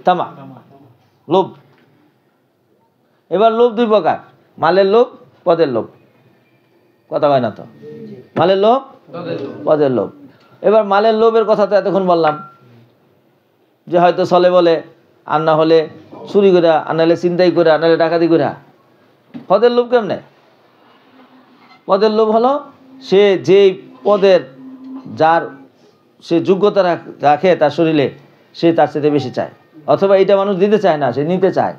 তামা, লোভ। এবার লোভ দুই প্রকার, মালের লোভ, পদের লোভ। কথা হয় না তো? মালের লোভ, পদের লোভ। এবার মালের লোভের কথা তো এতক্ষণ বললাম, যে হয়তো চলে বলে, আর না হলে চুরি করে, আর নাহলে চিন্তাই করে, আর নাহলে ডাকাতি করে। পদের লোভ কেমনে? পদের লোভ হলো সে যেই পদের, যার সে যোগ্যতা রাখে তার শরীরে, সে তার সাথে বেশি চায়, অথবা এইটা মানুষ দিতে চায় না, সে নিতে চায়।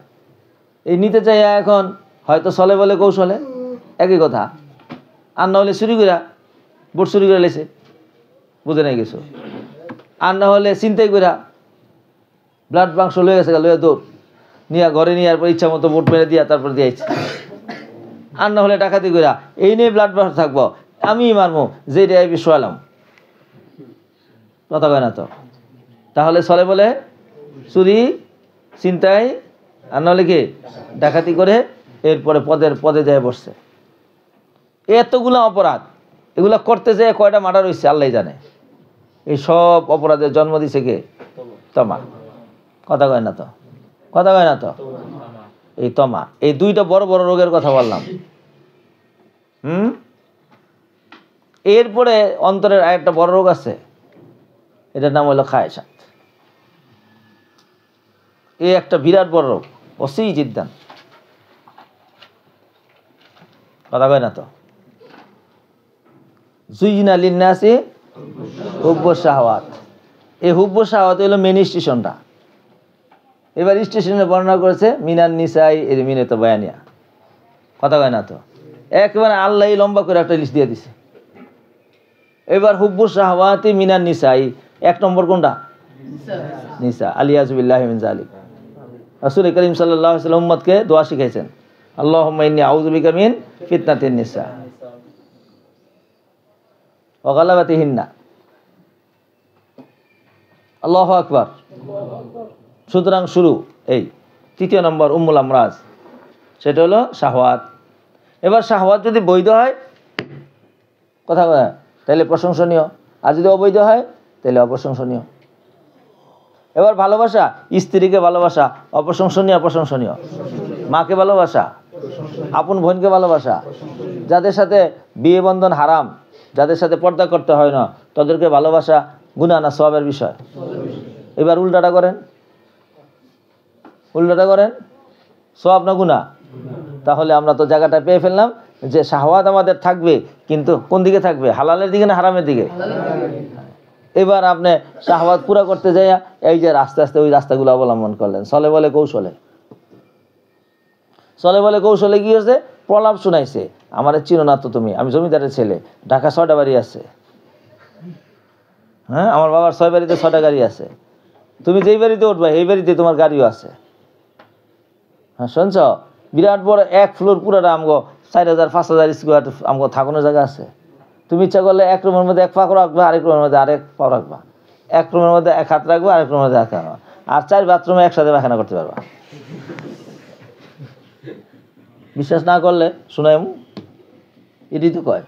এই নিতে চাই এখন হয়তো চলে বলে কৌশলে, একই কথা। আর না হলে চুরি করে, বুট চুরি করে লেছে, বুঝে নাই কিছু। আর না হলে চিন্তাই করে ব্লাড মাংস লয়ে গেছে, লয়ে দৌড় নিয়ে ঘরে নিয়ে পর ইচ্ছা মতো বুট মেরে দিয়া তারপর দিয়েছে। আর না হলে ডাকাতি করে, এই নিয়ে ব্লাড প্রেশার থাকবো, আমি মারবো যেটা শোয়ালাম। কথা কয় না তো? তাহলে চলে বলে চুরি, চিন্তাই, আর নাহলে কি ডাকাতি করে, এরপরে পদে যায় বসছে। এতগুলা অপরাধ, এগুলা করতে যেয়ে কয়টা মার্ডার হয়েছে আল্লাহ জানে। এই সব অপরাধের জন্ম দিছে কে? তমা। কথা কয় না তো? কথা কয় না তো? এই তমা। এই দুইটা বড় বড় রোগের কথা বললাম। এরপরে অন্তরের আরেকটা বড় রোগ আছে, এটার নাম হলো খায়সাত। এই একটা বিরাট বড় রোগ, অসি জিদ্দান। কথা কয় না তো? জুইনা লিন্নাসি হুব্বু শাহওয়াত। এই হুব্বু শাহওয়াত হলো মেন স্টেশনটা। এবার স্টেশনে বর্ণনা করেছে মিনান নিসাই, এর মিনে তো বয়ানিয়া। কথা কয় না তো? একেবারে আল্লাহ লম্বা করে একটা লিস্ট দিয়ে দিছে। এবার হুব্বু শাহওয়াতি মিনান নিসাই, এক নম্বর কোনটা? নিসা। আলিয়াযুবিল্লাহি মিন যালিক। রাসূল করিম সাল্লাল্লাহু আলাইহি ওয়াসাল্লাম উম্মতকে দোয়া শিখাইছেন, আল্লাহুম্মা ইন্নী আউযু বিকা মিন ফিতনাতিন নিসা ওয়া গালাবাতিহিন্না। আল্লাহু আকবার। সুতরাং শুরু এই তৃতীয় নম্বর উম্মুল আমরাজ, সেটা হলো শাহওয়াত। এবার শাহওয়াত যদি বৈধ হয়, কথা বলে, তাহলে প্রশংসনীয়, আর যদি অবৈধ হয় তাহলে অপ্রশংসনীয়। এবার ভালোবাসা, স্ত্রীকে ভালোবাসা অপ্রশংসনীয়, প্রশংসনীয়। মাকে ভালোবাসা, আপন বোনকে ভালোবাসা, যাদের সাথে বিয়ে বন্ধন হারাম, যাদের সাথে পর্দা করতে হয় না, তাদেরকে ভালোবাসা গুনাহ না সওয়াবের বিষয়? এবার উল্টাটা করেন, উল্টাটা করেন, সওয়াব না গুনাহ? তাহলে আমরা তো জায়গাটা পেয়ে ফেললাম যে শাহওয়াত আমাদের থাকবে, কিন্তু কোন দিকে থাকবে? হালালের দিকে না হারামের দিকে? এবার আপনি শাহওয়াত পুরা করতে যাই এই যে আস্তে আস্তে ওই রাস্তাগুলো অবলম্বন করলেন, চলে বলে কৌশলে। চলে বলে কৌশলে কি হয়েছে? প্রলাপ শুনাইছে, আমার চিনো না তো তুমি, আমি জমিদারের ছেলে, ঢাকা 6টা বাড়ি আছে, হ্যাঁ আমার বাবার 6 বাড়িতে 6টা গাড়ি আছে, তুমি যেই বাড়িতে উঠবা এই বাড়িতে তোমার গাড়িও আছে। হ্যাঁ শুনছ, বিরাট বড় 1 ফ্লোর পুরাটা আমগো 4000-5000 স্কোয়ার আমগো থাকানোর জায়গা আছে। তুমি ইচ্ছা করলে এক রুমের মধ্যে এক পা রাখবা, আরেক রুমের মধ্যে আরেক পা রাখবা, এক রুমের মধ্যে এক হাত রাখবা, আরেক রুমের মধ্যে এক হাত রাখবা, আর 4 বাথরুমে একসাথে পায়খানা করতে পারবা। বিশ্বাস না করলে শুনাই এটি তো কয়,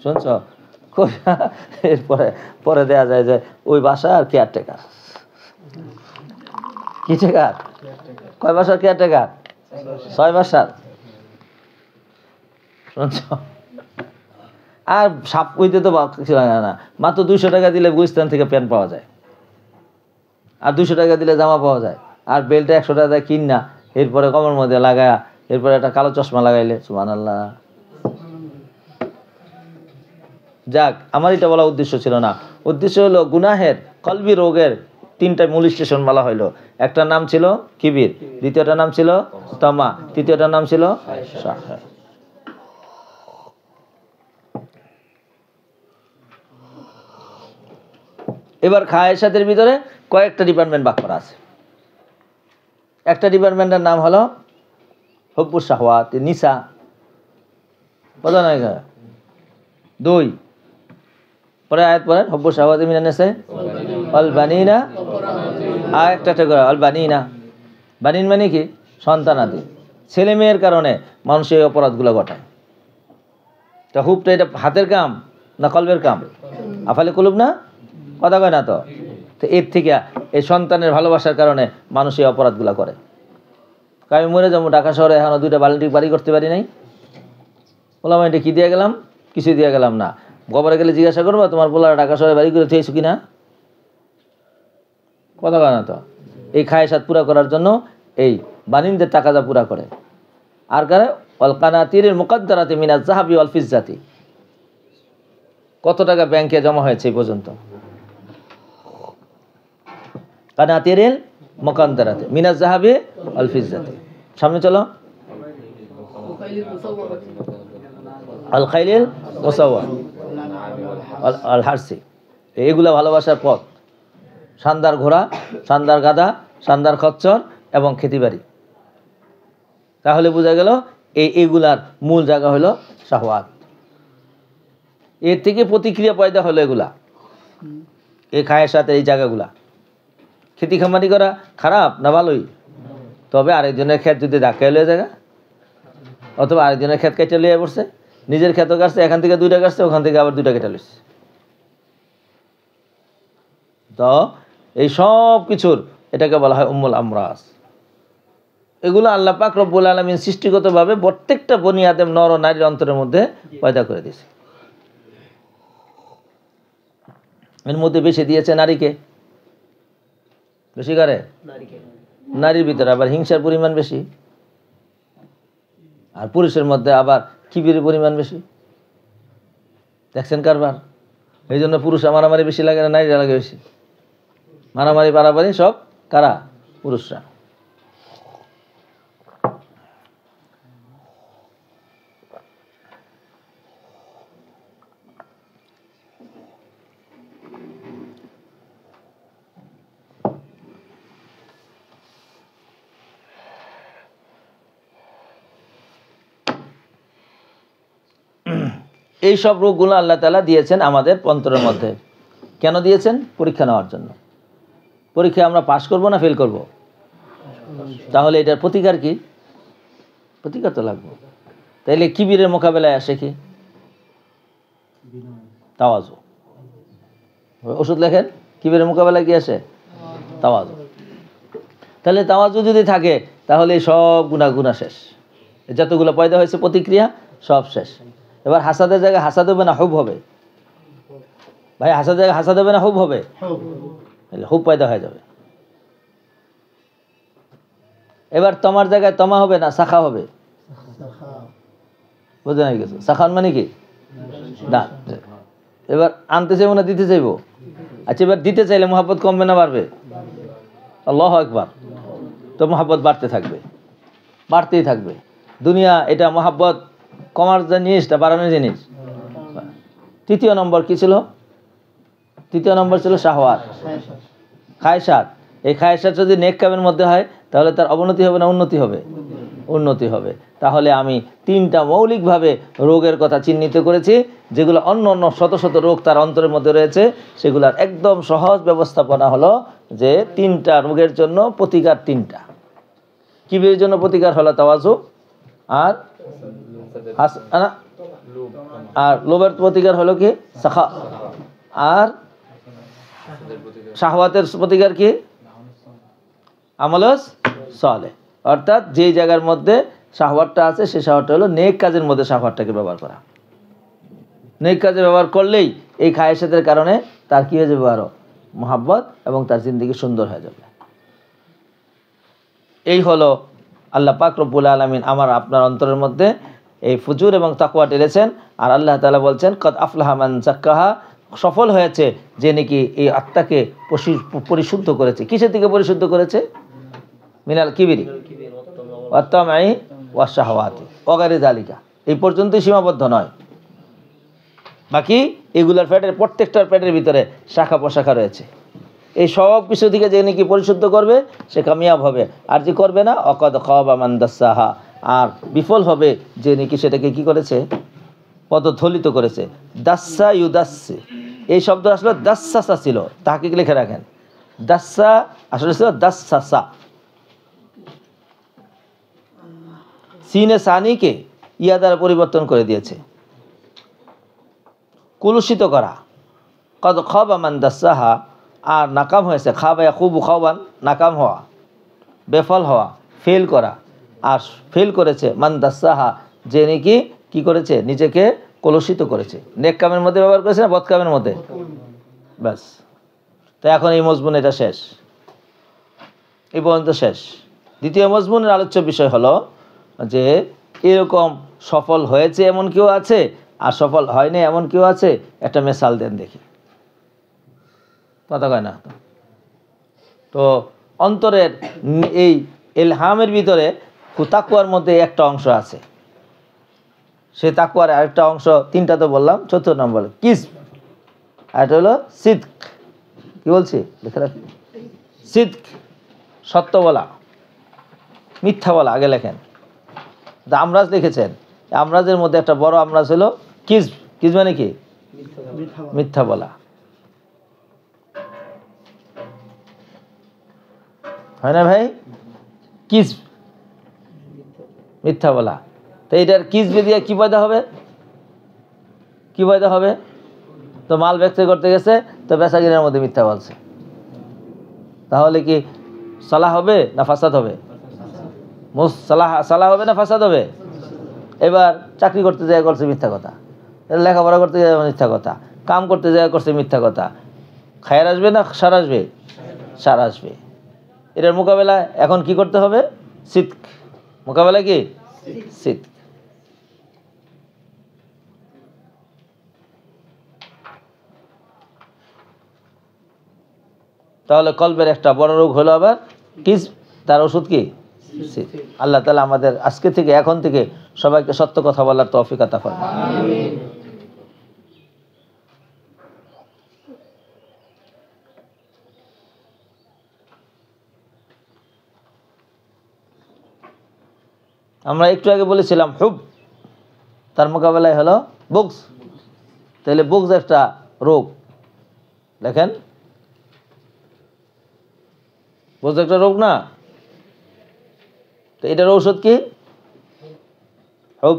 শুনছ? এরপরে পরে দেয়া যায় যে ওই বাসা আর কেয়ারটেকার। কি টেকার? কয় বাসার কেয়ারটেকার? 6 বাসার। শুনছ? আর সাপ কইতে তো কিছু লাগে না, মাত্র 200 টাকা দিলে গুলিস্তান থেকে প্যান্ট পাওয়া যায়, আর 200 টাকা দিলে জামা পাওয়া যায়, আর বেল্টটা 100 টাকা দিয়ে কিন না, এরপরে কমের মধ্যে লাগায়া এরপরে একটা কালো চশমা লাগাইলে সুবহানাল্লাহ। যাক, আমার এটা বলা উদ্দেশ্য ছিল না। উদ্দেশ্য হলো গুনাহের কলবি রোগের 3টা মূল স্টেশন বলা হইলো। একটা নাম ছিল কিবির, দ্বিতীয়টার নাম ছিল তমা, তৃতীয়টার নাম ছিল শাহ। এবার খায়েশাতের ভিতরে কয়েকটা ডিপার্টমেন্ট ভাগ করা আছে। একটা ডিপার্টমেন্টের নাম হলো হুব্বুস শাহওয়াত নিসা, বোঝা নাই? 2 পরে আয়াত পড়েন, হুব্বুস শাহওয়াত মিনান নিসা ওয়াল বানিনা। আর একটা করে আল বানিনা, বানিন মানে কি? সন্তানাদি, ছেলে মেয়ের কারণে মানুষ এই অপরাধগুলো ঘটায়। তা হুবটা এটা হাতের কাম না কলবের কাম? আফালে কুলুব না, কথা কয় না তো? তো এর থেকে এই সন্তানের ভালোবাসার কারণে মানুষ এই অপরাধগুলো করে। আমি মরে যাবো, ঢাকা শহরে এখনো 2টা বাল্টি বাড়ি করতে পারি নাই। বললাম এটা কি দিয়ে গেলাম? কিছু দিয়ে গেলাম না। গোবরে গেলে জিজ্ঞাসা করবো তোমার পোলারা ঢাকা শহরে বাড়ি করে থেয়েছো কিনা, কথা কয় না তো? এই খায়েশাত পুরা করার জন্য এই বানিনদের টাকা যা পুরা করে। আর কারে ওয়াল কানাতিরিল মুকাদ্দারাতি মিনাজ যাহাবি ওয়াল ফিজ্জাতি, কত টাকা ব্যাংকে জমা হয়েছে এই পর্যন্ত? কানাতিরিল মুকাদ্দারাতি মিনাজ যাহাবি ওয়াল ফিজ্জাতি। সামনে চলো। আল খাইলিল মুসাওয়া আল হারসি, এগুলা ভালোবাসার পথ। শানদার ঘোড়া, শানদার গাধা, শানদার খচ্চর এবং খেতিবাড়ি। তাহলে বোঝা গেল এইগুলার মূল জায়গা হলো শাহওয়াত। এর থেকে প্রতিক্রিয়া পয়দা হলো এগুলা, এই খায়ের সাথে এই জায়গাগুলা। খেতি খামারি করা খারাপ না ভালোই? তবে আরেকজনের ক্ষেত যদি ধাক্কা লয়ে জায়গা, অথবা আরেকজনের ক্ষেত কেটে লিয়ে পড়ছে, নিজের ক্ষেতও কাটছে, এখান থেকে 2টা কাটছে, ওখান থেকে আবার 2টা কেটে লইছে। তো এই সব কিছুর এটাকে বলা হয় উম্মুল আমরাজ। এগুলো আল্লাহ পাক রব্বুল আলামিন সৃষ্টিগতভাবে প্রত্যেকটা বনি আদম নর ও নারীর অন্তরের মধ্যে পয়দা করে দিয়েছে। এর মধ্যে বেশি দিয়েছে নারীকে, বেশি করে নারীর ভিতরে আবার হিংসার পরিমাণ বেশি, আর পুরুষের মধ্যে আবার কিবিরের পরিমাণ বেশি। দেখছেন কারবার? এই জন্য পুরুষ মারামারি বেশি লাগে না নারীরা লাগে বেশি? মারামারি পারাপারি সব কারা? পুরুষরা। এই সব রোগগুলো আল্লাহ তাআলা দিয়েছেন আমাদের অন্তরের মধ্যে। কেন দিয়েছেন? পরীক্ষা নেওয়ার জন্য। পরীক্ষায় আমরা পাশ করব না ফেল করব? তাহলে এটার প্রতিকার কি? প্রতিকার তো লাগবে। তাইলে কিবিরের মোকাবেলায় আসে কি? তাওয়াজু। ওষুধ লেখেন, কিবিরের মোকাবেলায় কি আসে? তাওয়াজু। তাহলে তাওয়াজু যদি থাকে তাহলে সব গুনাহ শেষ। যতগুলো পয়দা হয়েছে প্রতিক্রিয়া সব শেষ। এবার হাসাদের জায়গায় হাসাদ হবে না হুব হবে? ভাই হাসাদের জায়গায় হাসাদ হবে না হুব হবে? হুব পয়দা হয়ে যাবে। এবার তমার জায়গায় তমা হবে না সাখা হবে? বুঝে নাই কিছু? সাখান মানে কি? দাঁত। এবার আনতে চাইবো না দিতে চাইবো? আচ্ছা, এবার দিতে চাইলে মহাব্বত কমবে না বাড়বে? আল্লাহু আকবার। তো মহাব্বত বাড়তে থাকবে, বাড়তেই থাকবে। দুনিয়া এটা মহাব্বত কমার যে জিনিসটা বাড়ানোর জিনিস। 3য় নম্বর কি ছিল? 3য় নম্বর ছিল শাহওয়াত, খায়সাত। এই খায়েশাত যদি নেক কামের মধ্যে হয় তাহলে তার অবনতি হবে না উন্নতি হবে? উন্নতি হবে। তাহলে আমি 3টা মৌলিকভাবে রোগের কথা চিহ্নিত করেছি, যেগুলো অন্য অন্য শত শত রোগ তার অন্তরের মধ্যে রয়েছে, সেগুলোর একদম সহজ ব্যবস্থাপনা হলো যে 3টা রোগের জন্য প্রতিকার 3টা। কিবিরের জন্য প্রতিকার হলো তাওয়াজু, আর আর লোভের প্রতিকার হলো কি? সাখা। আর শাহওয়াতের প্রতিকার কি? আমলস সালেহ। অর্থাৎ যে জায়গার মধ্যে শাহওয়াতটা আছে সেই শাহওয়াতটা হলো নেক কাজের মধ্যে শাহওয়াতটাকে ব্যবহার করা। নেক কাজে ব্যবহার করলেই এই খায়েশাতের কারণে তার কি হয়ে যাবে? আরো মোহাব্বত, এবং তার জিন্দেগি সুন্দর হয়ে যাবে। এই হলো আল্লাহ পাক রব্বুল আলামিন আমার আপনার অন্তরের মধ্যে এই ফুজুর এবং তাকওয়া ঢেলেছেন। আর আল্লাহ তাআলা বলছেন কদ আফলাহা মান যাক্কাহা, সফল হয়েছে যে নাকি এই আত্মাকে পরিশুদ্ধ করেছে। কিসের থেকে পরিশুদ্ধ করেছে? মিনাল কিবিরি ওয়াত তামাই ওয়াশ শাহওয়াতি ওয়া গায়রি যালিকা। এই পর্যন্তই সীমাবদ্ধ নয়, বাকি এগুলার প্রত্যেকটার পেটের ভিতরে শাখা প্রশাখা রয়েছে। এই সব কিছু থেকে যে নাকি পরিশুদ্ধ করবে সে কামিয়াব হবে, আর যে করবে না অকদ খাবা মান দাসাহা, আর বিফল হবে যে নাকি সেটাকে কি করেছে? পদধলিত করেছে। দাসা ইউদাসসি, এই শব্দ আসলে দাসসাসা ছিল, তাকে লিখে রাখেন। দাসা আসলে ছিল দাসসাসা। সিনে সানিকে ইয়া দ্বারা পরিবর্তন করে দিয়েছে, কুলুষিত করা। কদ খাবা মান দাসাহা, আর নাকাম হয়েছে। খাবা খুব খাওয়ান, নাকাম হওয়া, বেফল হওয়া, ফেল করা। আর ফেল করেছে মান দাসাহা, যে নাকি কি করেছে? নিজেকে কলুষিত করেছে। নেক কামের মধ্যে ব্যবহার করেছে না বদ কামের মধ্যে? ব্যাস। তো এখন এই মজমুন এটা শেষ, এই পর্যন্ত শেষ। দ্বিতীয় মজমুনের আলোচ্য বিষয় হলো যে এরকম সফল হয়েছে এমন কেউ আছে, আর সফল হয়নি এমন কেউ আছে? একটা মেসাল দেন দেখি। কথা কয় না তো। অন্তরের এই ইলহামের ভিতরে তাকওয়ার মধ্যে একটা অংশ আছে, সে তাকওয়ার আরেকটা অংশ, 3টা তো বললাম, 4 নম্বর কিসব, আর এটা হলো সিদক। কি বলছি? লিখে রাখি। সিদক, সত্য বলা, মিথ্যা বলা। আগে লেখেন। আমরাজ লিখেছেন, আমরাজের মধ্যে একটা বড় আমরাজ হলো কিসব। কিসব মানে কি? মিথ্যা বলা। হয় না ভাই? কিসব, মিথ্যা বলা। তো এটার কিসবে দিয়ে কি পয়দা হবে? কি পয়দা হবে? তো মাল বিক্রি করতে গেছে, তো বেচাকিনার মধ্যে মিথ্যা বলছে, তাহলে কি সালাহ হবে না ফাসাদ হবে? সালাহ হবে না ফাসাদ হবে? এবার চাকরি করতে যায় করছে মিথ্যা কথা, লেখাপড়া করতে যায় মিথ্যা কথা, কাম করতে যায় করছে মিথ্যা কথা। খায়ের আসবে না সার আসবে? সার আসবে। এটার মোকাবেলায় এখন কি করতে হবে? সিদক। মোকাবেলা কি? সিদক। তাহলে কলবের একটা বড় রোগ হলো আবার কিসব, তার ওষুধ কি? সিদক। আল্লাহ তাআলা আমাদের আজকে থেকে, এখন থেকে সবাইকে সত্য কথা বলার তৌফিক আতা করুন। আমিন। আমরা একটু আগে বলেছিলাম হুব, তার মোকাবেলায় হলো বুগজ। তাহলে বুগজ একটা রোগ, দেখেন বুগজ একটা রোগ না? তো এটার ঔষধ কি? হুব।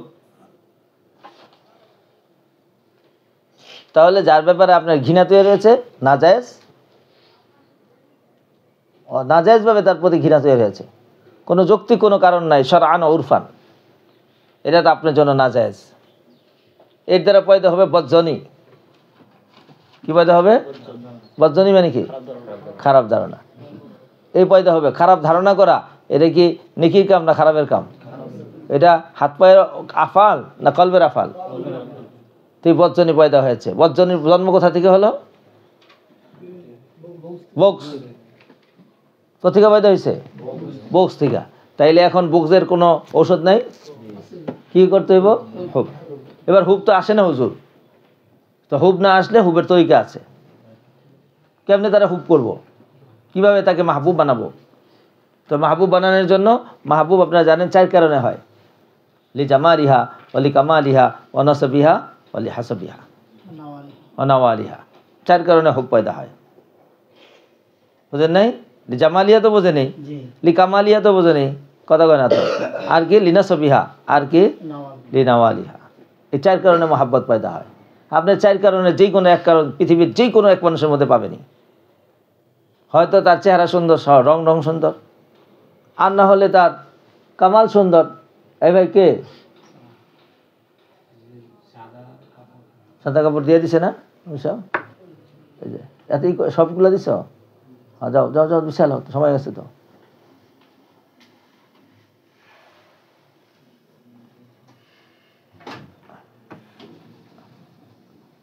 তাহলে যার ব্যাপারে আপনার ঘৃণা তৈরি হয়েছে, নাজায়েজ, নাজায়েজ ভাবে তার প্রতি ঘৃণা তৈরি হয়েছে, কোনো যৌক্তিক কোনো কারণ নাই, শরআন ও উরফান, এটা তো আপনার জন্য নাজায়েজ। এর দ্বারা পয়দা হবে বদজনি। কি পয়দা হবে? বদজনি মানে কি? খারাপ ধারণা। এই পয়দা হবে। খারাপ ধারণা করা, এটা কি নেকির কাম না খারাপের কাম? এটা হাত পায়ের আফাল না কলবের আফাল? তুই বদজনি পয়দা হয়েছে। বদজনির জন্ম কোথা থেকে হলো? বুগজ। কোথেকে পয়দা হয়েছে? বুগজ থেকে। তাইলে এখন বুগজের কোনো ঔষধ নাই, কি করতে হইব? হুব। এবার হুব তো আসে না হুজুর, তো হুব না আসলে হুবের তরিকা আছে। কেমনে তারা হুব করব? কিভাবে তাকে মাহবুব বানাবো? তো মাহবুব বানানোর জন্য মাহবুব আপনারা জানেন 4 কারণে হয়। লি জামালিহা ওয়ালি কামালিহা ওয়া নাসবিহা ওয়ালি হাসাবিহা ওয়া নাওয়ালিহা, 4 কারণে হুব পয়দা হয়। বুঝেন নাই? লি জামালিহা তো বোঝে নেই, লি কামালিহা তো বোঝে নেই, কথা কয় না তো। আর কি লি নাসবিহা, আর কি লি নাওয়ালিহা। এই 4 কারণে মহাব্বত পয়দা হয়। আপনার 4 কারণে যেই কোনো এক কারণ পৃথিবীর যেই কোনো এক মানুষের মধ্যে পাবেনি। হয়তো তার চেহারা সুন্দর, রং সুন্দর, আর না হলে তার কামাল সুন্দর। এই ভাই কে সাদা কাপড় দিয়ে দিছে না সব? এই যে এতই সবগুলো দিছ? হ্যাঁ, যাও যাও যাও, বিশাল সময় গেছে তো।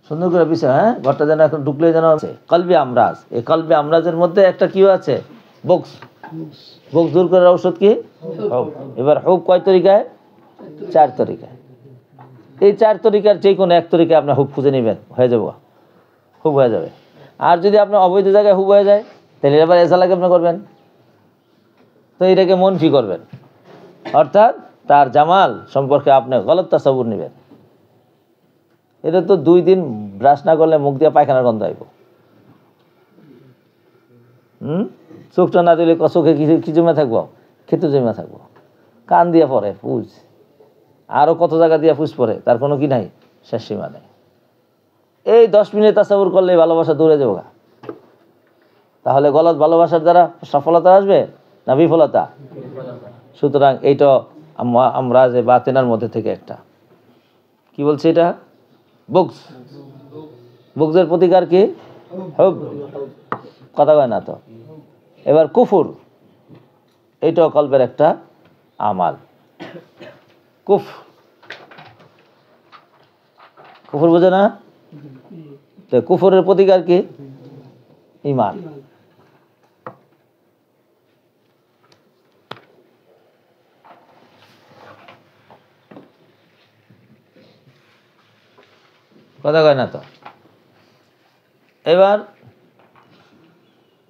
সুন্দর করে বিষয়, হ্যাঁ, ঘরটা যেন এখন ঢুকলে যেন আছে কলবে আমরাজ। এই কলবে আমরাজের মধ্যে একটা কি আছে? বক্স দূর করার ঔষধ কি? হুব। এবার হুব কয় তরিকায়? 4 তরিকায়। এই 4 তরিকার যে কোনো এক তরিকায় আপনার হুব খুঁজে নেবেন, হয়ে যাবো, হুব হয়ে যাবে। আর যদি আপনার অবৈধ জায়গায় হুব হয়ে যায়, তাহলে এবার এসালাকে আপনি করবেন, তো এটাকে মনফি করবেন, অর্থাৎ তার জামাল সম্পর্কে আপনি গলত তাসাউর নেবেন। এটা তো 2 দিন ব্রাশ না করলে মুখ দিয়ে পায়খানার গন্ধ আইব। চোখটা না দিলে চোখে কি জমে থাকবো? খেতে জমে থাকবো। কান দিয়ে পড়ে ফুজ, আরও কত জায়গা দিয়ে ফুজ পড়ে, তার কোনো কি নাই, শেষ সীমা নেই। এই 10 মিনিট তাসাউর করলে ভালোবাসা দূরে যাবো। তাহলে গলত ভালোবাসার দ্বারা সফলতা আসবে না বিফলতা? সুতরাং এইটা আমরা যে বাতেনার মধ্যে থেকে একটা কি বলছি, এটা বুগজের প্রতিকার কি? হুব। কথা কয় না তো। এবার কুফুর, এইটাও কলবের একটা আমাল। কুফুর বোঝে না? তো কুফুরের প্রতিকার কি? ঈমান। কথা কয় না তো। এবার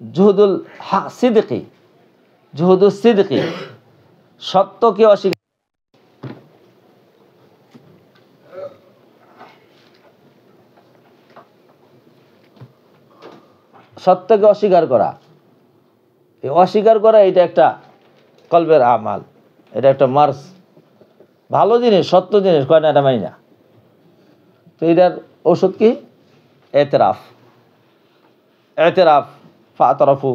জুহুদুল সিদ্দিকি, সত্যকে অস্বীকার, সত্যকে অস্বীকার করা। এই অস্বীকার করা এটা একটা কলবের আমাল, এটা একটা মার্স। ভালো জিনিস, সত্য জিনিস কয় না, এটা মানি না। তো এটার ঔষধ কি? এতেরাফ ফাতরফু,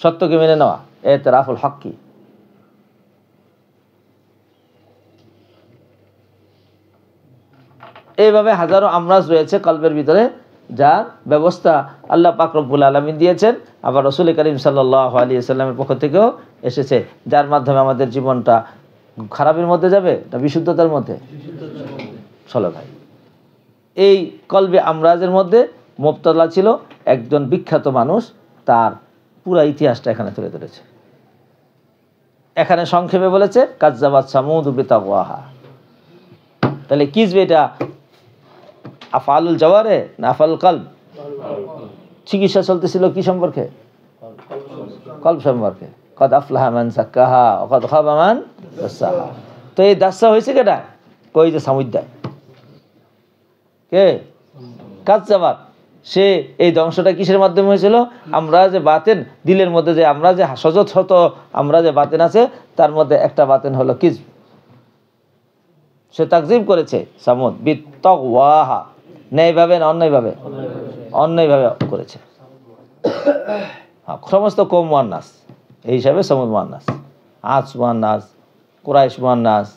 সত্যকে মেনে নেওয়া, এতেরাফুল হক কি। এইভাবে হাজারো আমরাজ রয়েছে কলবের ভিতরে, যার ব্যবস্থা আল্লাহ পাক রব্বুল আলামিন দিয়েছেন। আবার রাসূল করিম সাল্লাল্লাহু আলাইহি ওয়াসাল্লামের পক্ষ থেকেও এসেছে, যার মাধ্যমে আমাদের জীবনটা খারাপের মধ্যে যাবে না বিশুদ্ধতার মধ্যে? চলো ভাই, এই কলবে আমরাজের মধ্যে মুবতালা ছিল একজন বিখ্যাত মানুষ, তার পুরা ইতিহাসটা এখানে তুলে ধরেছে। এখানে সংক্ষেপে বলেছে কাজ্জাবাত সামুদ বিতাকওয়াহা। তাহলে কিজবে এটা আফআলুল জাওয়ারে না আফআলুল কলব? চিকিৎসা চলতেছিল কি সম্পর্কে? কলব সম্পর্কে। কদ আফলাহা মান যাক্কাহা ওয়া কদ খাবা মান দাসাহা। তো এই দাসা হয়েছে কেটা? কই যে সামুদ্দায় কে? কাজ্জাবাত। সে এই ধ্বংসটা কিসের মাধ্যমে হয়েছিল? আমরা যে বাতেন, দিলের মধ্যে যে আমরা যে সজত শত আমরা যে বাতেন আছে, তার মধ্যে একটা বাতেন হলো কিজব। সে তাকজিব করেছে সামুদ বিতাকওয়াহা। ন্যায়ভাবে না অন্যায়ভাবে? অন্যায়ভাবে করেছে। সমস্ত কওম মুআন্নাস, এই হিসাবে সামুদ মুআন্নাস, আদ মুআন্নাস, কুরাইশ মুআন্নাস।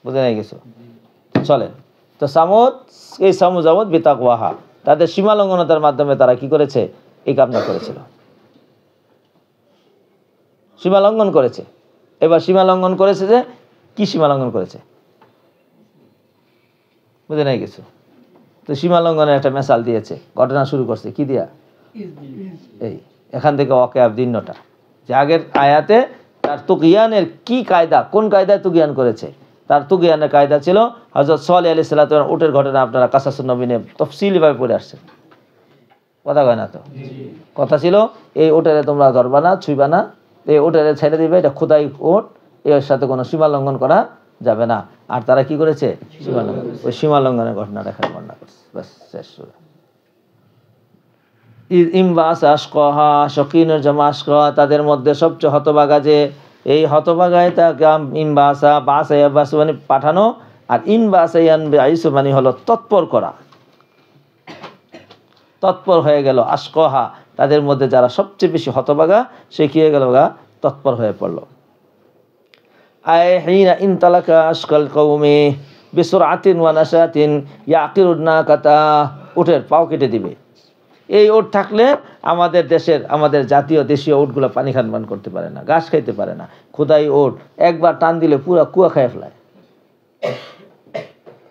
বুঝে নাই কিছু? চলে তো সামুদ, এই সামুদ বিতাকওয়াহা, তাদের সীমা লঙ্ঘনতার মাধ্যমে তারা কি করেছে? এই কামনা করেছিল, সীমা লঙ্ঘন করেছে। এবার সীমা লঙ্ঘন করেছে যে কি সীমা লঙ্ঘন করেছে? বুঝে নাই কিছু? তো সীমা লঙ্ঘনের একটা মেসাল দিয়েছে, ঘটনা শুরু করছে কি দিয়া? এই এখান থেকে ওয়াকিয়া দিনটা যে আগের আয়াতে তার তুগিয়ানের কি কায়দা, কোন কায়দায় তুগিয়ান করেছে, তার তুগিয়ানের কায়দা ছিল হযরত সালেহ আলাইহিস সালাতু ওয়াস উটের ঘটনা। আপনারা কাসাসুন নবীনে তাফসীলিভাবে পড়ে আসছেন। কথা কয় না তো? কথা ছিল এই ওটারে তোমরা ধরবা না, ছুঁইবা না, এই ওটারে ছেড়ে দিবে, এটা খোদাই ওট, এর সাথে কোনো সীমা লঙ্ঘন করা যাবে না। আর তারা কি করেছে? সীমা লঙ্ঘন, ওই সীমা লঙ্ঘনের ঘটনাটা এখানে বর্ণনা করছে। ব্যাস, শেষ সূরা। তাদের মধ্যে সবচেয়ে হতভাগা যে, এই হতভাগায় মানে পাঠানো, আর মানে হলো তৎপর করা, তৎপর হয়ে গেল। আশকহা, তাদের মধ্যে যারা সবচেয়ে বেশি হতভাগা, সে কি হয়ে গেল? তৎপর হয়ে পড়ল। হিনা ইনতালাকা আশকাল কওমি বিসুরআতিন ওয়া নাশাতিন ইয়াকিরুন নাকাতা, উটের পাও কেটে দিবে। এই উট থাকলে আমাদের দেশের, আমাদের জাতীয় দেশীয় উটগুলো পানি খান পান করতে পারে না, ঘাস খাইতে পারে না। খোদাই উট একবার টান দিলে পুরা কুয়া খায় ফেলায়।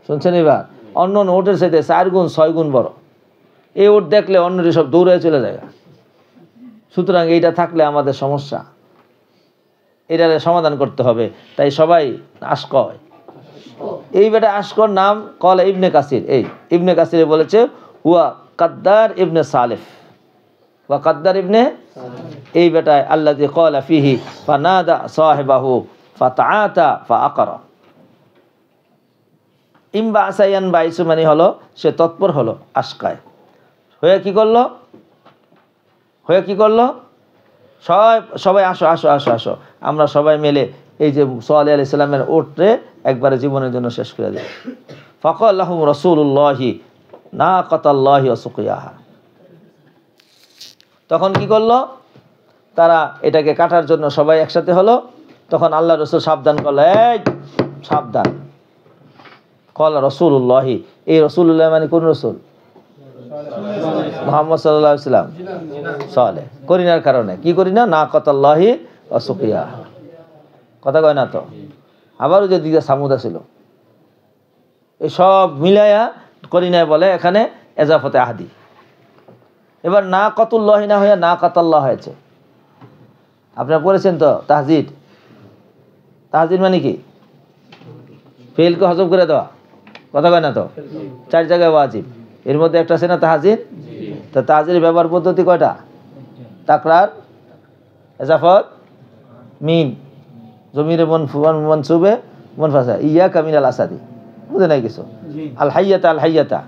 শুনছেন? এবার অন্য উটের সাথে 4 গুণ 6 গুণ বড়। এই উট দেখলে অন্যরা সব দৌড়ে চলে যায়। সুতরাং এইটা থাকলে আমাদের সমস্যা, এটার সমাধান করতে হবে। তাই সবাই আশক হয়। এই বেটা আশকর নাম কল ইবনে কাসির। এই ইবনে কাসিরে বলেছে হুয়া কাদ্দার ইবনে সালেফ, ওয়া কাদ্দার ইবনে, এই বেটায় আল্লাযী ক্বালা ফীহি ফানাদা সাহিবাহু ফাতাআতা ফাআকরা। ইমবা আসায়ান বাইসু মানে হলো সে তৎপর হলো, আশকায় হয়ে কি করলো? সবাই আসো আসো আসো আসো, আমরা সবাই মিলে এই যে সালেহ আলাইহিস সালামের উটরে একবারে জীবনের জন্য শেষ করে দেব। ফাকাল লাহুম রাসূলুল্লাহি নাকাতাল্লাহি ওয়া সুকিয়াহা। তখন কি করলো? তারা এটাকে কাটার জন্য সবাই একসাথে হলো। তখন আল্লাহ রাসূল সাবধান করলো, এই সাবধান। ক্বালা রাসূলুল্লাহি, এই রাসূলুল্লাহ মানে কোন রাসূল? মুহাম্মদ সাল্লাল্লাহু আলাইহি ওয়াসাল্লাম। সালেহ করিনার কারণে কি করি না? নাকাতাল্লাহি ওয়া সুকিয়াহা। কথা কয় না তো? আবারও যে দিকে সামুদা ছিল, এই সব মিলাইয়া করিনায় বলে এখানে এজাফতে আহাদি। এবার না কতুল্লাহি না হইয়া না কাতাল্লাহ হয়েছে। আপনারা পড়েছেন তো তাহজিদ? তাহজিদ মানে কি? ফেলকে হজব করে দেওয়া। কথা কয় না তো? 4 জায়গায় ওয়াজিব, এর মধ্যে একটা আছে না তাহজিদ। তো তাহজিদের ব্যবহার পদ্ধতি কয়টা? তাকরার, এজাফত, মিম, জমিরে মনসুবে মনফাসা, ইয়াকা মিনাল আসাদি। বুঝে নাই কিছু? আল হাইয়াতা, আল হাইয়াতা।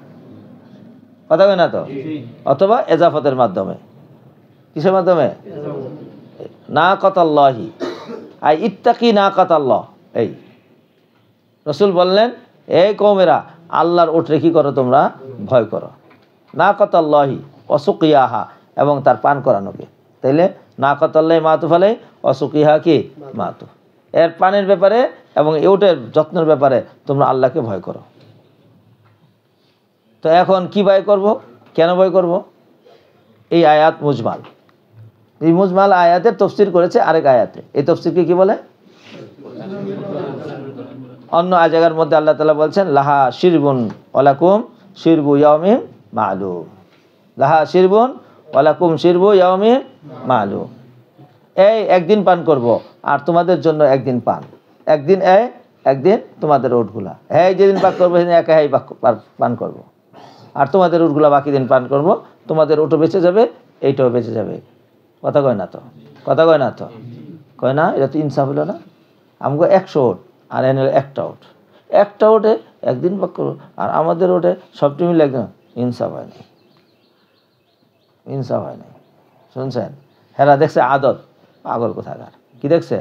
কথা কয় না তো? অথবা এজাফতের মাধ্যমে। কিসের মাধ্যমে? না কাতাল্লাহি, আই ইত্তাকি না কাতাল্লাহ। এই রাসূল বললেন, এই কওমেরা, আল্লাহর উটরে কি করো তোমরা? ভয় করো। না কাতাল্লাহি অসুকিয়াহা, এবং তার পান করানোকে। তাইলে না কাতাল্লাহি মাতুফ আলাই, অসুকিয়াহা কি মাতুফ। এর পানের ব্যাপারে এবং উটের যত্নের ব্যাপারে তোমরা আল্লাহকে ভয় করো। তো এখন কি ভয় করব? কেন ভয় করব? এই আয়াত মুজমাল, এই মুজমাল আয়াতের তাফসীর করেছে আরেক আয়াতে। এই তাফসীরকে কি বলে? অন্য জায়গার মধ্যে আল্লাহ তাআলা বলছেন লাহা শিরবুন ওয়ালাকুম শিরবু ইয়াউমিন মা'লুম। লাহা শিরবুন ওয়ালাকুম শিরবু ইয়াউমিন মা'লুম। এই একদিন পান করব, আর তোমাদের জন্য একদিন পান। একদিন একদিন তোমাদের উটগুলা, যেদিন পাক করবো সেদিন একাই পান করব, আর তোমাদের উটগুলা বাকি দিন পান করব। তোমাদের উটও বেঁচে যাবে, এইটাও বেঁচে যাবে। কথা কয় না তো? কথা কয় না তো? কয় না? এটা তো ইনসাফ হলো না? আমাকে 100 উট, আর এনে একটা উট, একটা উটে একদিন পাক করবো, আর আমাদের উটে সবটি মিলে একদম। ইনসাফ হয় নাই, ইনসাফ হয় নাই। শুনছেন? হেরা দেখছে আদত, পাগল কোথাকার। কি দেখছে?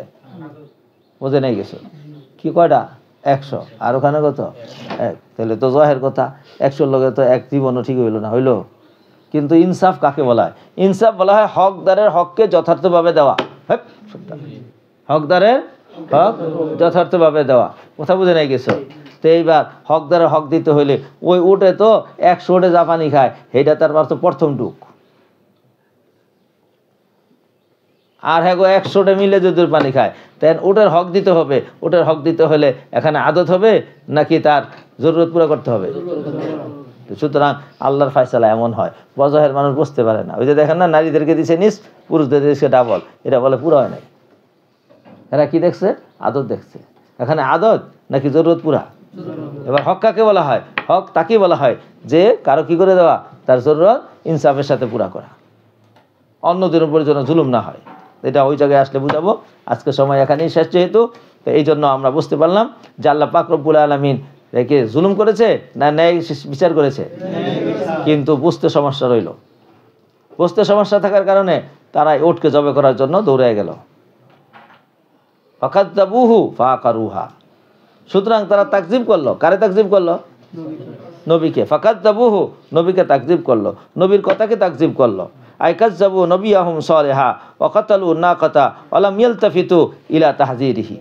বোঝে নাই গেছো কি? কয়টা? 100, আর ওখানে কত? 1। তাহলে তো জহের কথা, 100 লোকে তো এক জীবনও ঠিক হইল না, হইলো? কিন্তু ইনসাফ কাকে বলা হয়? ইনসাফ বলা হয় হকদারের হককে যথার্থভাবে দেওয়া। হকদারের হক যথার্থভাবে দেওয়া। কথা বুঝে নাই গেছো? তো এইবার হকদারের হক দিতে হইলে ওই উটে তো 100 উটে যা পানি খায়, সেইটা তার তো প্রথম ডুক। আর হ্যাঁ গো 100টা মিলে যদি পানি খায়, তাই ওটার হক দিতে হবে। ওটার হক দিতে হলে এখানে আদত হবে নাকি তার জরুরত পুরো করতে হবে? সুতরাং আল্লাহর ফয়সালা এমন হয়, বজহের মানুষ বুঝতে পারে না। ওই যে দেখেন না, নারীদেরকে দিচ্ছে নিস, পুরুষদের দিচ্ছে ডাবল, এটা বলে পুরো হয় নাই। এরা কি দেখছে? আদত দেখছে। এখানে আদত নাকি জরুরত পুরা? এবার হক কাকে বলা হয়? হক তাকে বলা হয় যে কারো কি করে দেওয়া, তার জরুরত ইনসাফের সাথে পুরা করা, অন্যদের উপর যেন জুলুম না হয়। এটা ওই জায়গায় আসলে বুঝাবো। আজকে সময় এখানেই শেষ যেহেতু, তো এই জন্য আমরা বুঝতে পারলাম যে আল্লাহ পাক রব্বুল আলামিন একে জুলুম করেছে না ন্যায় বিচার করেছে, কিন্তু বুঝতে সমস্যা রইল। বুঝতে সমস্যা থাকার কারণে তারা উটকে জবে করার জন্য দৌড়ে গেল। ফাকাযযাবুহু ফাআকারুহা, সুতরাং তারা তাকযীব করলো। কারে তাকযীব করলো? নবীকে। ফাকাযযাবুহু, নবীকে তাকযীব করলো, নবীর কথাকে তাকযীব করলো। আইকাযযাবু নবিয়াহুম সালিহা ওয়া কাতালু নাকাতা ওয়া লাম ইয়ালতাফিতু ইলা তাহযীরিহি,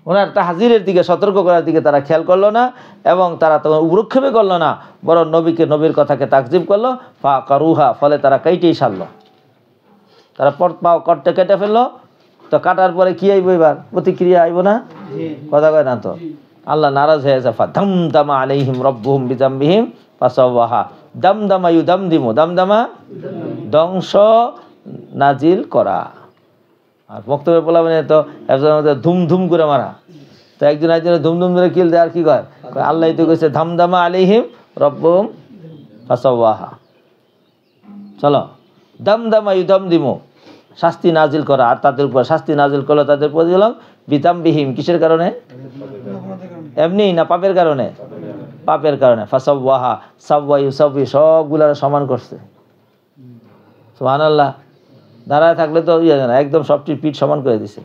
ওনার তাহযীরের দিকে, সতর্ক করার দিকে তারা খেয়াল করলো না এবং তারা তখন উপরক্ষেপে করলো না, বরং নবীকে, নবীর কথাকে তাকযীব করলো। ফাআকারুহা, ফলে তারা কাইটেই সারলো। তারা পাও কটটা কেটে ফেললো। তো কাটার পরে কি আইব? এবার প্রতিক্রিয়া আইব না? কথা কয় না তো। আল্লাহ নারাজ হয়ে গেছে। ফাদামদামা আলাইহিম রাব্বুহুম বিযামবিহিম ফাসাওয়াহা। দামদামা ইউদামদিমু, দামদামা ধ্বংস নাজিল করা। আর বক্তব্য বলা মানে তো একজনের মধ্যে ধুমধুম করে মারা। তো একজন একজনের ধুমধুম করে কিল দেয়। আর কি কয়? আল্লাহ তো কইছে দামদামা আলাইহিম রাব্বুহুম ফাসাওয়াহা। চলো, দামদামা ইউদামদিমু, শাস্তি নাজিল করা। আর তাদের উপর শাস্তি নাজিল করলো তাদের উপর দিলাম বিতামবিহিম, কিসের কারণে? এমনি না, পাপের কারণে। পাপের কারণে। ফাসাওয়াহা, সাওয়া ইউসাওয়ি, সবগুলার সমান করছে। সুবহানাল্লাহ। দাঁড়ায় থাকলে তো ইয়ে না, একদম সবটির পিঠ সমান করে দিছে।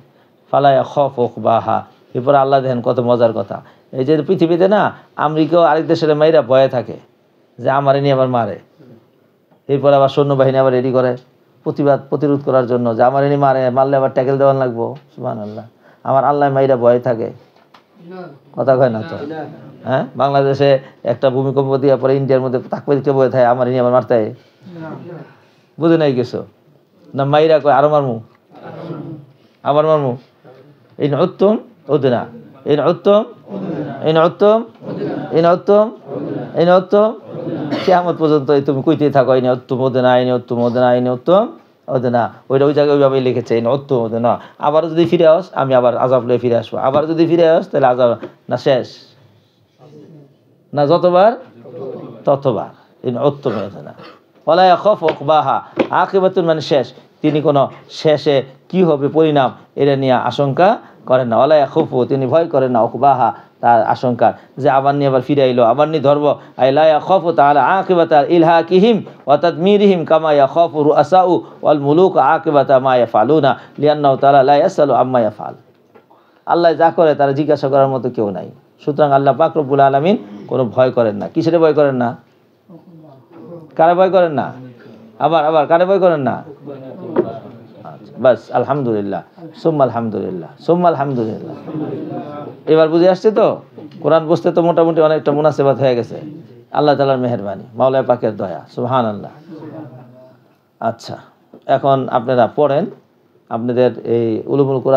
ফালা ইয়াখাফু উকবাহা। এরপরে আল্লাহ দেখেন কত মজার কথা। এই যে পৃথিবীতে না আমেরিকাও আরেক দেশের মাইরা ভয়ে থাকে যে আমারে নিয়ে আবার মারে। এরপর আবার সৈন্যবাহিনী আবার রেডি করে প্রতিরোধ করার জন্য, যে আমার এনে মারলে আবার ট্যাকেল দেওয়ান লাগবো। সুবহানাল্লাহ। আমার আল্লাহ মাইরা ভয় থাকে। কথা কয় না তো। হ্যাঁ, বাংলাদেশে একটা ভূমিকম্প দিয়ে পরে ইন্ডিয়ার মধ্যে তাকবিরকে বয়ে থাকে আমার এনে আবার মারতে হয়। বুঝে নাই কিছু না, মাইরা কয় আরো মারমু, আবার মারমু। এই উত্তম ওদেনা, এই উত্তম, এই উত্তম, এই উত্তম, এই উত্তম, কিয়ামত পর্যন্ত তুমি কইতেই থাকো এই উত্তম ওদেনা, এই উত্তম ওদেনা, এই উত্তম ওদেনা। ওইটা ওই জায়গায় ওইভাবেই লিখেছে এই উত্তম ওদেনা। আবার যদি ফিরে আস আমি আবার আযাব লয়ে ফিরে আসবো। আবার যদি ফিরে আস তাহলে আযাব না শেষ না, যতবার ততবার। এই উত্তম ওদেনা। ওয়ালা ইয়াখাফু উকবাহা, আকিবাতুন মানে শেষ। তিনি কোনো শেষে কি হবে পরিণাম এটা নিয়ে আশঙ্কা করেন না। ওয়ালা ইয়াখাফু, তিনি ভয় করেন না, উকবাহা তার আশঙ্কা, যে আবার নিয়ে আবার ফিরে আইলো, আবার নিয়ে ধরবো। আই লা ইয়াখাফু তাআলা আকিবাতা ইলহাকিহিম ওয়া তাদমিরিহিম কামা ইয়াখাফু রুআসাউ ওয়াল মুলুক আকিবাতা মা ইয়াফআলুনা লিআন্নাহু তাআলা লা ইয়াসআলু আম্মা ইয়াফআল। আল্লাহ যা করে তারা জিজ্ঞাসা করার মতো কেউ নাই। সুতরাং আল্লাহ পাক রব্বুল আলামিন কোনো ভয় করেন না। কিসের ভয় করেন না? কারে ভয় করেন না? আবার আবার কারে ভয় করেন না? বাস, আলহামদুলিল্লাহ, সুম্মা আলহামদুলিল্লাহ, সুম্মা আলহামদুলিল্লাহ। এবার বুঝে আসছে তো? কোরআন বুঝতে তো মোটামুটি অনেকটা মুনাসেবাত হয়ে গেছে। আল্লাহ তাআলার মেহেরবানি, মাওলানা পাকের দয়া। সুবহানাল্লাহ। আচ্ছা, এখন আপনারা পড়েন আপনাদের এই উলুমুল কোরআন